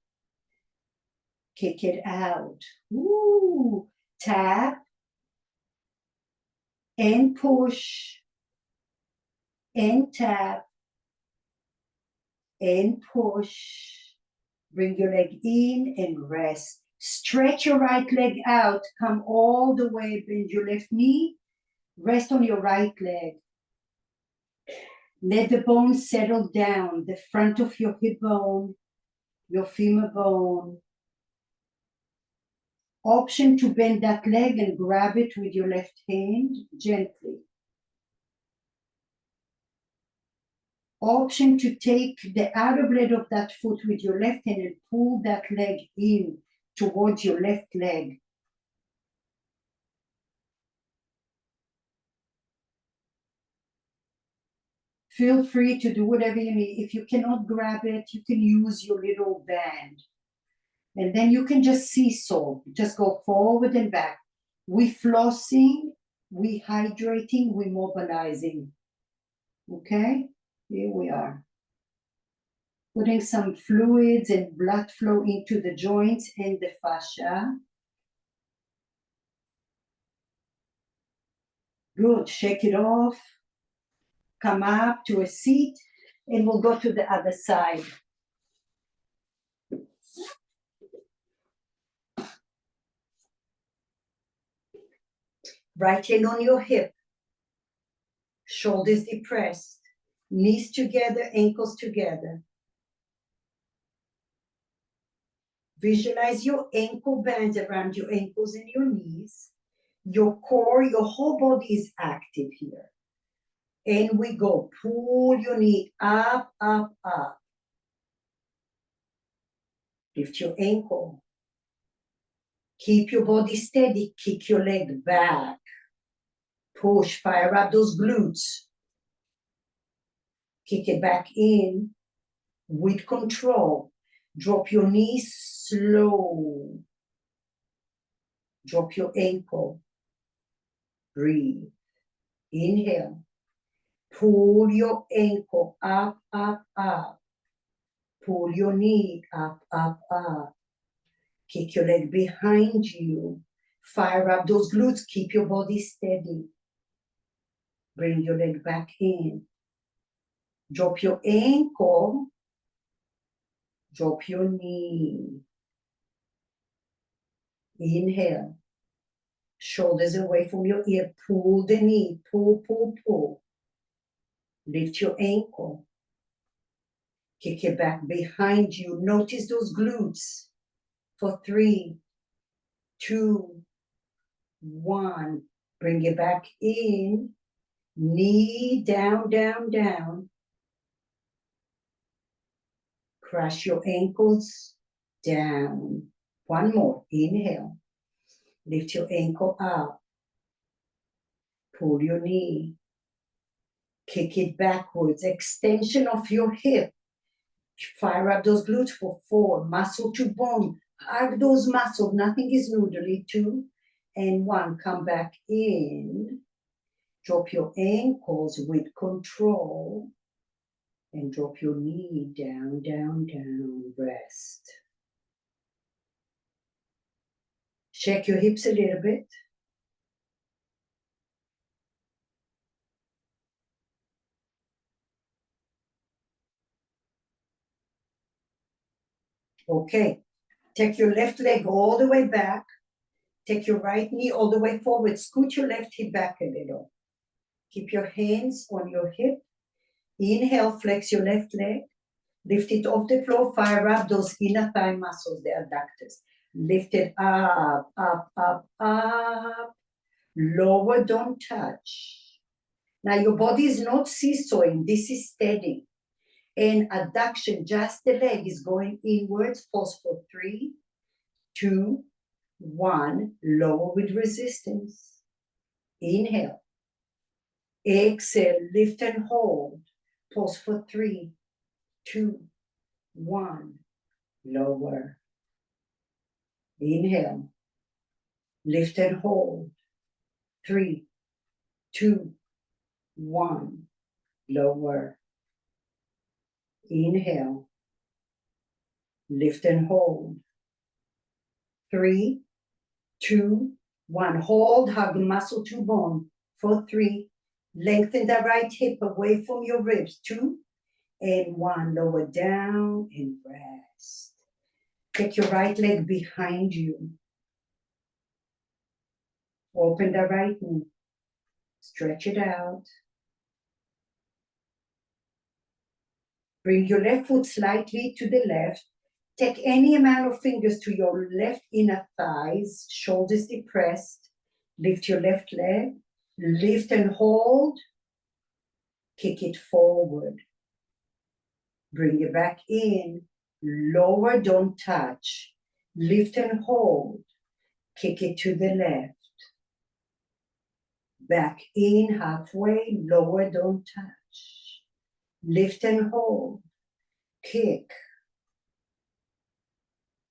Kick it out. Ooh. Tap. And push. And tap. And push. Bring your leg in and rest. Stretch your right leg out. Come all the way. Bend your left knee. Rest on your right leg. Let the bones settle down. The front of your hip bone, your femur bone. Option to bend that leg and grab it with your left hand gently. Option to take the outer blade of that foot with your left hand and pull that leg in towards your left leg. Feel free to do whatever you need. If you cannot grab it, you can use your little band. And then you can just seesaw. Just go forward and back. We flossing, we hydrating, we mobilizing. Okay? Here we are. Putting some fluids and blood flow into the joints and the fascia. Good. Shake it off. Come up to a seat and we'll go to the other side. Right hand on your hip. Shoulders depressed. Knees together, ankles together. Visualize your ankle bands around your ankles and your knees. Your core, your whole body is active here. And we go, pull your knee up, up, up. Lift your ankle. Keep your body steady. Kick your leg back. Push, fire up those glutes. Kick it back in with control. Drop your knees slow. Drop your ankle. Breathe. Inhale. Pull your ankle up, up, up. Pull your knee up, up, up. Kick your leg behind you. Fire up those glutes. Keep your body steady. Bring your leg back in. Drop your ankle. Drop your knee. Inhale. Shoulders away from your ear. Pull the knee. Pull, pull, pull. Lift your ankle. Kick it back behind you. Notice those glutes. For 3, 2, 1. Bring it back in. Knee down, down, down. Crush your ankles down. One more. Inhale. Lift your ankle up. Pull your knee. Kick it backwards. Extension of your hip. Fire up those glutes for 4. Muscle to bone. Hug those muscles. Nothing is noodly. 2 and 1. Come back in. Drop your ankles with control. And drop your knee down, down, down. Rest. Shake your hips a little bit. Okay. Take your left leg all the way back. Take your right knee all the way forward. Scoot your left hip back a little. Keep your hands on your hip. Inhale, flex your left leg. Lift it off the floor. Fire up those inner thigh muscles, the adductors. Lift it up, up, up, up. Lower, don't touch. Now your body is not seesawing. This is steady. And adduction, just the leg is going inwards. Pause for 3, 2, 1. Lower with resistance. Inhale. Exhale. Lift and hold. Pause for 3, 2, 1. Lower. Inhale. Lift and hold. 3, 2, 1. Lower. Inhale. Lift and hold. 3, 2, 1. Hold, hug muscle to bone. For 3. Lengthen the right hip away from your ribs. 2 and 1. Lower down and rest. Take your right leg behind you. Open the right knee. Stretch it out. Bring your left foot slightly to the left. Take any amount of fingers to your left inner thighs, shoulders depressed. Lift your left leg. Lift and hold. Kick it forward. Bring it back in. Lower, don't touch. Lift and hold. Kick it to the left. Back in halfway. Lower, don't touch. Lift and hold. Kick.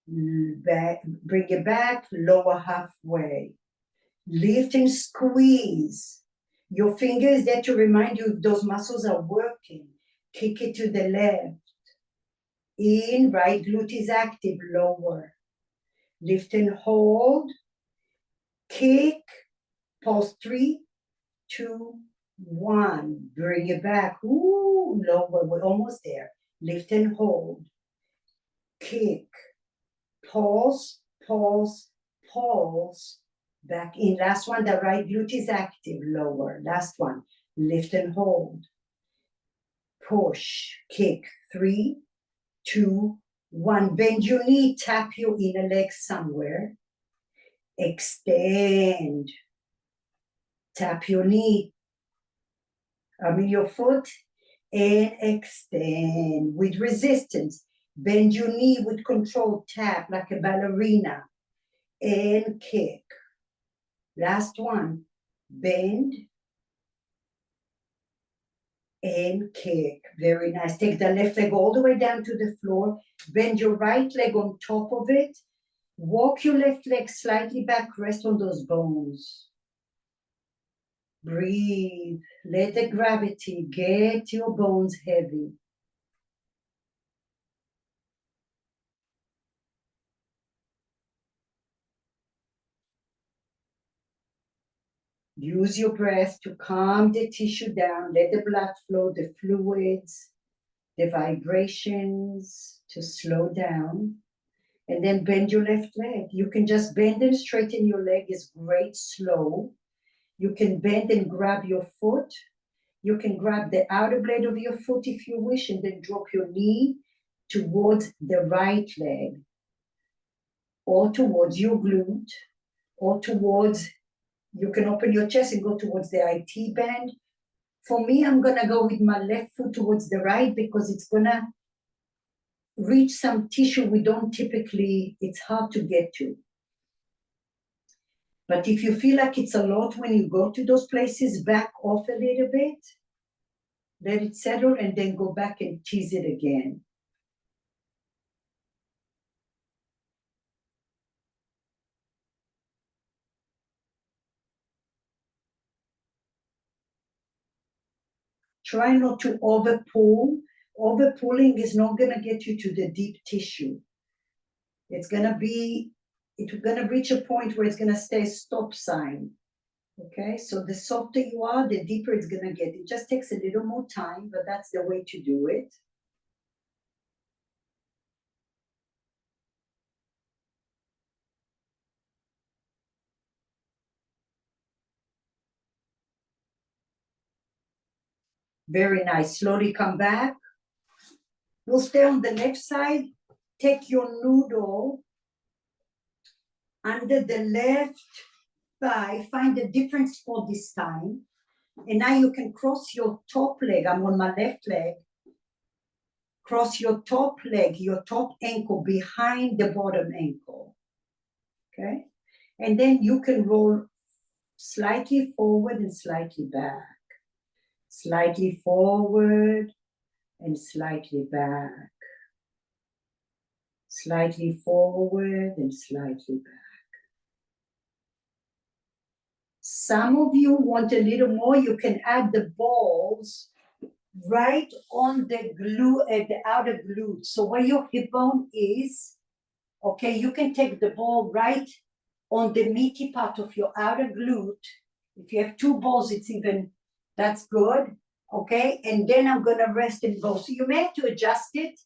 Back, bring it back. Lower halfway. Lift and squeeze. Your fingers there to remind you if those muscles are working. Kick it to the left. In, right glute is active, lower. Lift and hold. Kick. Pause 3, 2, 1. Bring it back. Ooh, lower. We're almost there. Lift and hold. Kick. Pause, pause, pause. Back in. Last one, the right glute is active, lower. Last one. Lift and hold. push, kick, 3, 2, 1. Bend your knee, tap your inner leg somewhere. Extend. Tap your knee, your foot, and extend with resistance. Bend your knee with control, tap like a ballerina, and kick. Last one, bend and kick. Very nice. Take the left leg all the way down to the floor. Bend your right leg on top of it. Walk your left leg slightly back. Rest on those bones. Breathe. Let the gravity get your bones heavy. Use your breath to calm the tissue down. Let the blood flow, the fluids, the vibrations to slow down. And then bend your left leg. You can just bend and straighten your leg is great, slow. You can bend and grab your foot. You can grab the outer blade of your foot if you wish, and then drop your knee towards the right leg, or towards your glute, or towards, you can open your chest and go towards the IT band. For me, I'm gonna go with my left foot towards the right because it's gonna reach some tissue we don't typically, it's hard to get to. But if you feel like it's a lot when you go to those places, back off a little bit, let it settle, and then go back and tease it again. Try not to overpull. Overpulling is not gonna get you to the deep tissue. It's gonna reach a point where it's gonna stay stop sign. Okay, so the softer you are, the deeper it's gonna get. It just takes a little more time, but that's the way to do it. Very nice. Slowly come back. We'll stay on the left side. Take your noodle under the left thigh. Find a different spot this time. And now you can cross your top leg. I'm on my left leg. Cross your top leg, your top ankle behind the bottom ankle. Okay? And then you can roll slightly forward and slightly back. Slightly forward and slightly back. Slightly forward and slightly back. Some of you want a little more. You can add the balls right on the glute, at the outer glute. So where your hip bone is, okay, you can take the ball right on the meaty part of your outer glute. If you have 2 balls, it's even, that's good. Okay, and then I'm gonna rest in both. So you may have to adjust it.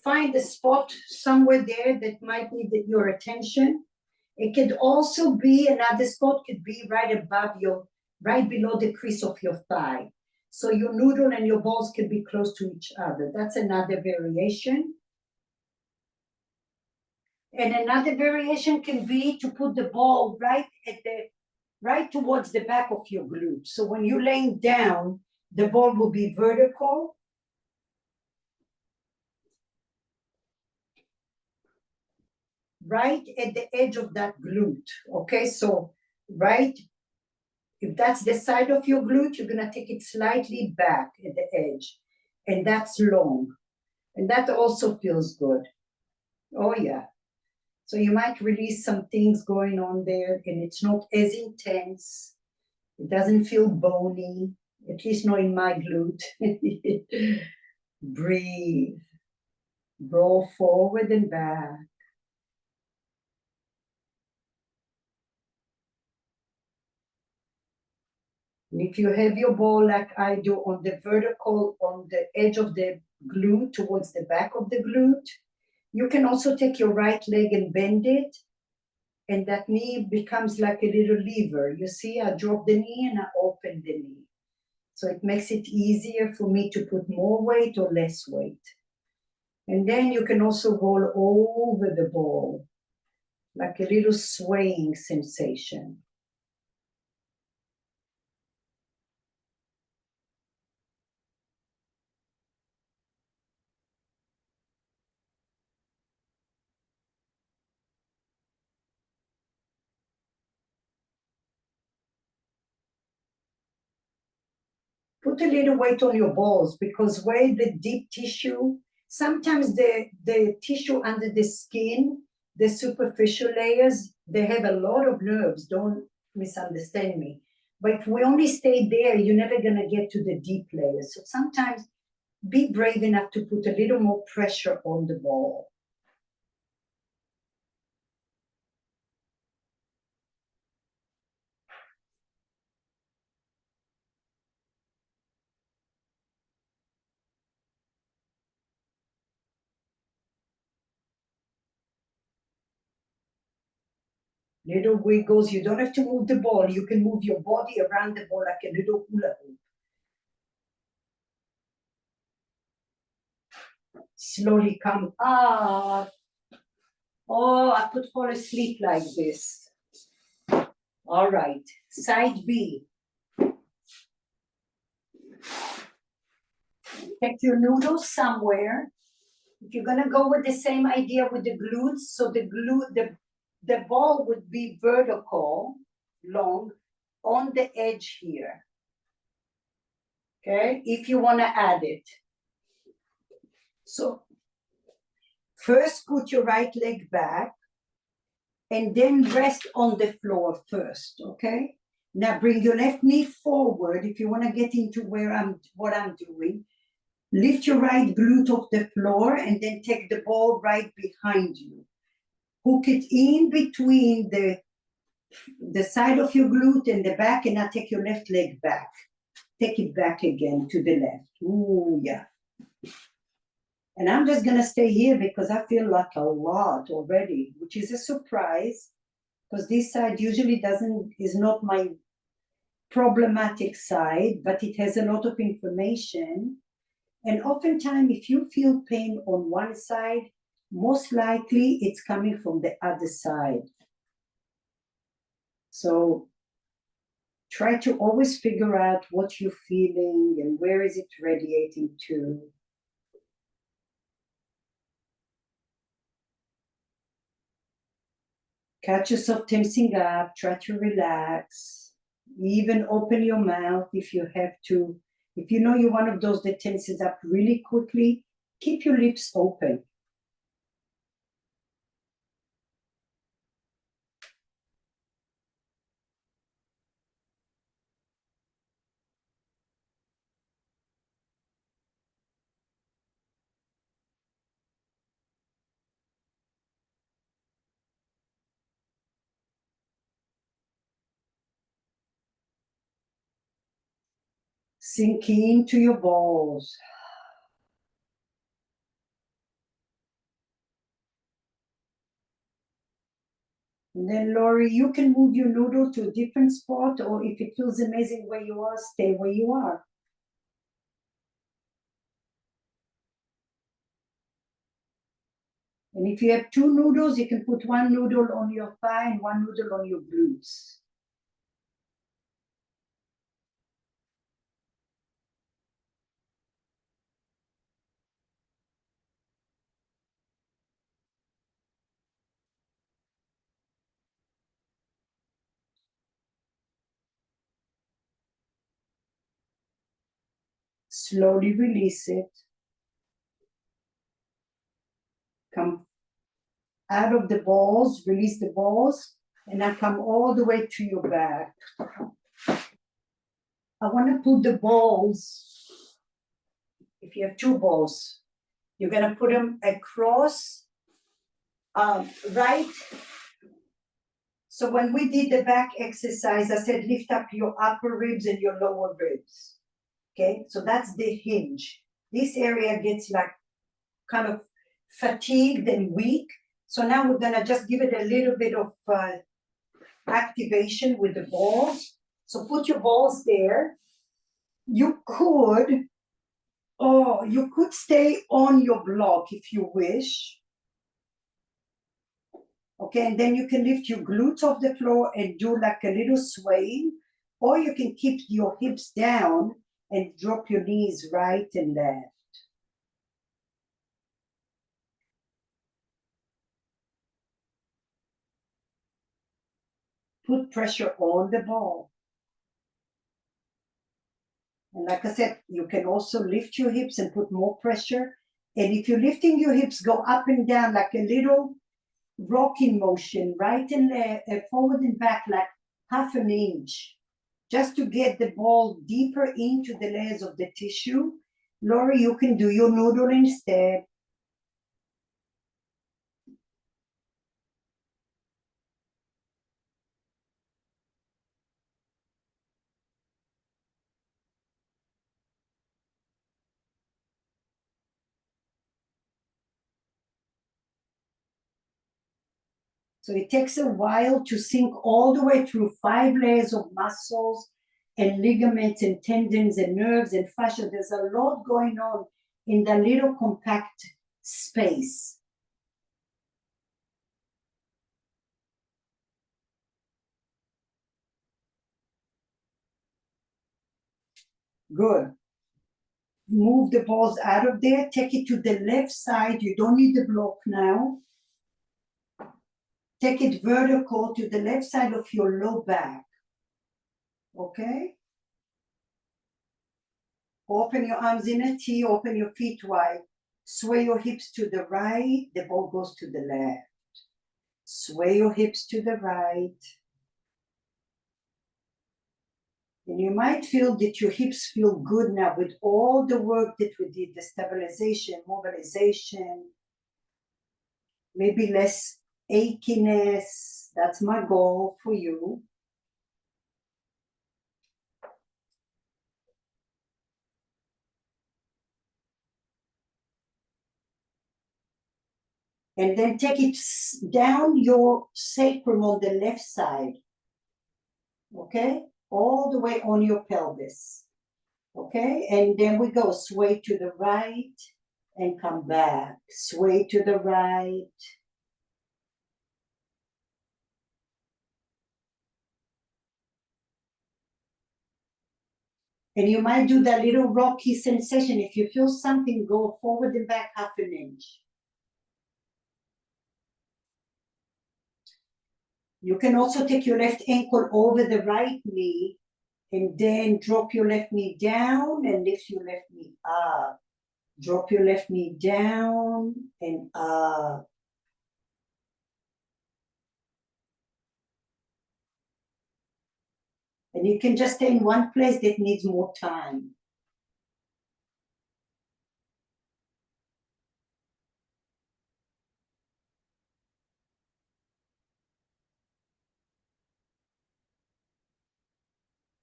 Find a spot somewhere there that might need your attention. It could also be, another spot could be right above right below the crease of your thigh. So your noodle and your balls can be close to each other. That's another variation. And another variation can be to put the ball right towards the back of your glute. So when you're laying down, the ball will be vertical. Right at the edge of that glute. Okay, so right, if that's the side of your glute, you're gonna take it slightly back at the edge. And that's long. And that also feels good. Oh yeah. So you might release some things going on there, and it's not as intense. It doesn't feel bony, at least not in my glute. Breathe. Roll forward and back. And if you have your ball like I do on the vertical, on the edge of the glute towards the back of the glute, you can also take your right leg and bend it and that knee becomes like a little lever. You see, I drop the knee and I open the knee. So it makes it easier for me to put more weight or less weight. And then you can also roll over the ball, like a little swaying sensation. Put a little weight on your balls, because where the deep tissue, sometimes the tissue under the skin, the superficial layers, they have a lot of nerves. Don't misunderstand me. But if we only stay there, you're never going to get to the deep layers. So sometimes be brave enough to put a little more pressure on the ball. Little wiggles. You don't have to move the ball. You can move your body around the ball like a little hula hoop. Slowly come up. Oh, I could fall asleep like this. All right, side B. Take your noodles somewhere. If you're gonna go with the same idea with the glutes, so the ball would be vertical, long, on the edge here. Okay, if you wanna add it. So first put your right leg back and then rest on the floor first, okay? Now bring your left knee forward if you want to get into what I'm doing. Lift your right glute off the floor and then take the ball right behind you. Hook it in between the side of your glute and the back, and now take your left leg back. Take it back again to the left. Ooh, yeah. And I'm just going to stay here because I feel like a lot already, which is a surprise, because this side usually is not my problematic side, but it has a lot of information. And oftentimes, if you feel pain on one side, most likely it's coming from the other side. So try to always figure out what you're feeling and where is it radiating to. Catch yourself tensing up, try to relax, even open your mouth if you have to. If you know you're one of those that tenses up really quickly, keep your lips open. Sink into your balls. And then, Lori, you can move your noodle to a different spot, or if it feels amazing where you are, stay where you are. And if you have two noodles, you can put one noodle on your thigh and one noodle on your glutes. Slowly release it. Come out of the balls, release the balls, and now come all the way to your back. I want to put the balls, if you have two balls, you're going to put them across, right. So when we did the back exercise, I said lift up your upper ribs and your lower ribs. Okay, so that's the hinge. This area gets like kind of fatigued and weak. So now we're gonna just give it a little bit of activation with the balls. So put your balls there. You could, you could stay on your block if you wish. Okay, and then you can lift your glutes off the floor and do like a little swaying, or you can keep your hips down and drop your knees right and left. Put pressure on the ball. And like I said, you can also lift your hips and put more pressure. And if you're lifting your hips, go up and down like a little rocking motion, right and left, forward and back, like half an inch, just to get the ball deeper into the layers of the tissue. Lori, you can do your noodle instead. So it takes a while to sink all the way through 5 layers of muscles and ligaments and tendons and nerves and fascia. There's a lot going on in that little compact space. Good. Move the balls out of there. Take it to the left side. You don't need the block now. Take it vertical to the left side of your low back. Okay? Open your arms in a T, open your feet wide. Sway your hips to the right, the ball goes to the left. Sway your hips to the right. And you might feel that your hips feel good now with all the work that we did, the stabilization, mobilization, maybe less achiness. That's my goal for you. And then take it down your sacrum on the left side. Okay? All the way on your pelvis. Okay? And then we go sway to the right and come back. Sway to the right. And you might do that little rocky sensation. If you feel something, go forward and back half an inch. You can also take your left ankle over the right knee and then drop your left knee down and lift your left knee up. Drop your left knee down and up. And you can just stay in one place that needs more time.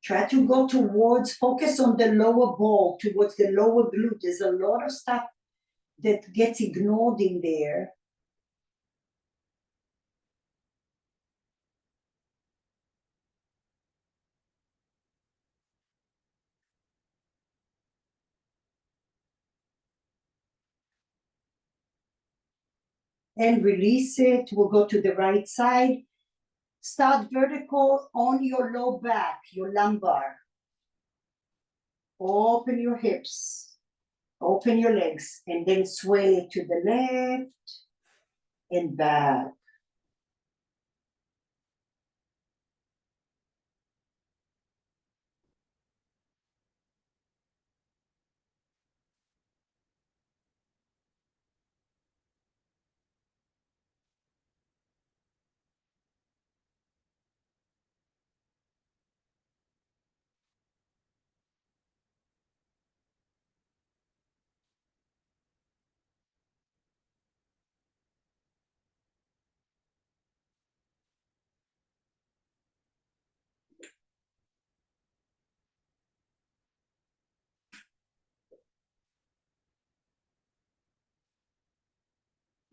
Try to go towards, focus on the lower ball, towards the lower glute. There's a lot of stuff that gets ignored in there. And release it. We'll go to the right side. Start vertical on your low back, your lumbar. Open your hips, open your legs, and then sway to the left and back.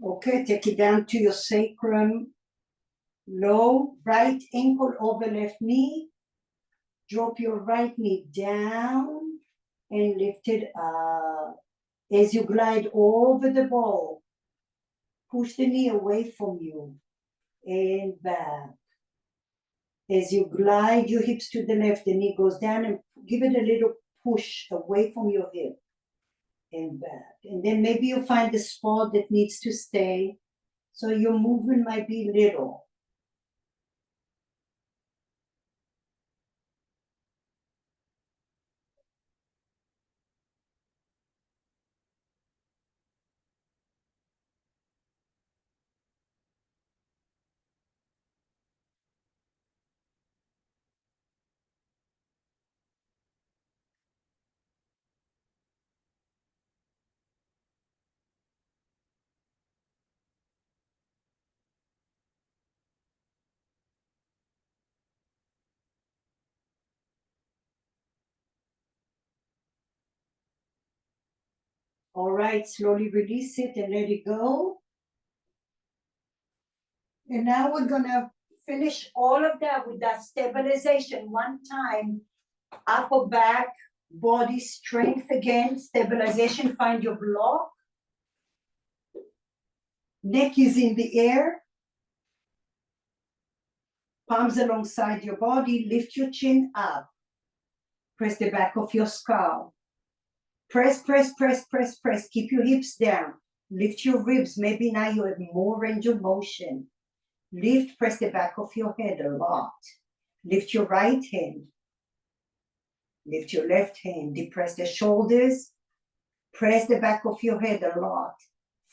Okay, take it down to your sacrum. Low right ankle over left knee. Drop your right knee down and lift it up. As you glide over the ball, push the knee away from you and back. As you glide your hips to the left, the knee goes down and give it a little push away from your hip and back. And then maybe you find the spot that needs to stay. So your movement might be little. All right, slowly release it and let it go. And now we're gonna finish all of that with that stabilization one time. Upper back, body strength again, stabilization, find your block. Neck is in the air. Palms alongside your body, lift your chin up. Press the back of your skull. Press, press, press, press, press. Keep your hips down. Lift your ribs. Maybe now you have more range of motion. Lift, press the back of your head a lot. Lift your right hand. Lift your left hand. Depress the shoulders. Press the back of your head a lot.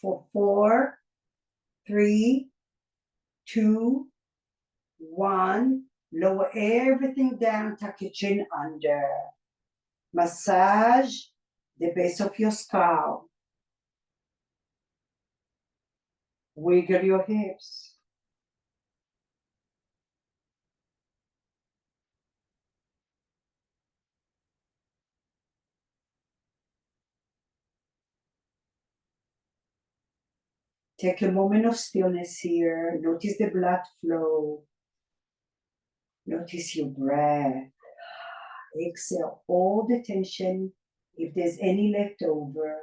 For 4, 3, 2, 1. Lower everything down. Tuck your chin under. Massage the base of your skull. Wiggle your hips. Take a moment of stillness here. Notice the blood flow. Notice your breath. Exhale all the tension, if there's any left over.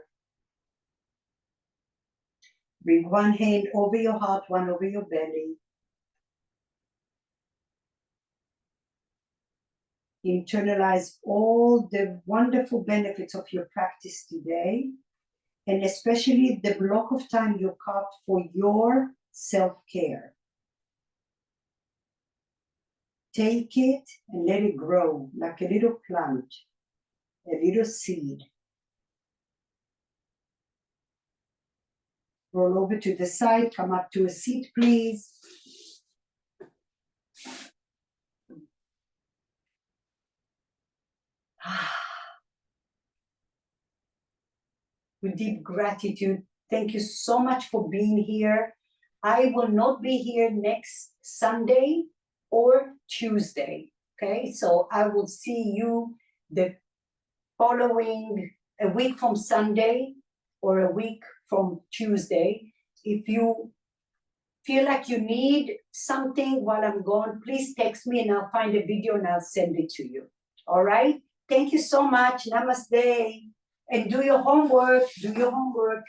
Bring one hand over your heart, one over your belly. Internalize all the wonderful benefits of your practice today, and especially the block of time you carved for your self-care. Take it and let it grow like a little plant, a little seed. Roll over to the side, come up to a seat, please. With deep gratitude, thank you so much for being here. I will not be here next Sunday or Tuesday, okay? So I will see you the following, a week from Sunday or a week from Tuesday. If you feel like you need something while I'm gone, please text me and I'll find a video and I'll send it to you. All right? Thank you so much. Namaste. And do your homework. Do your homework.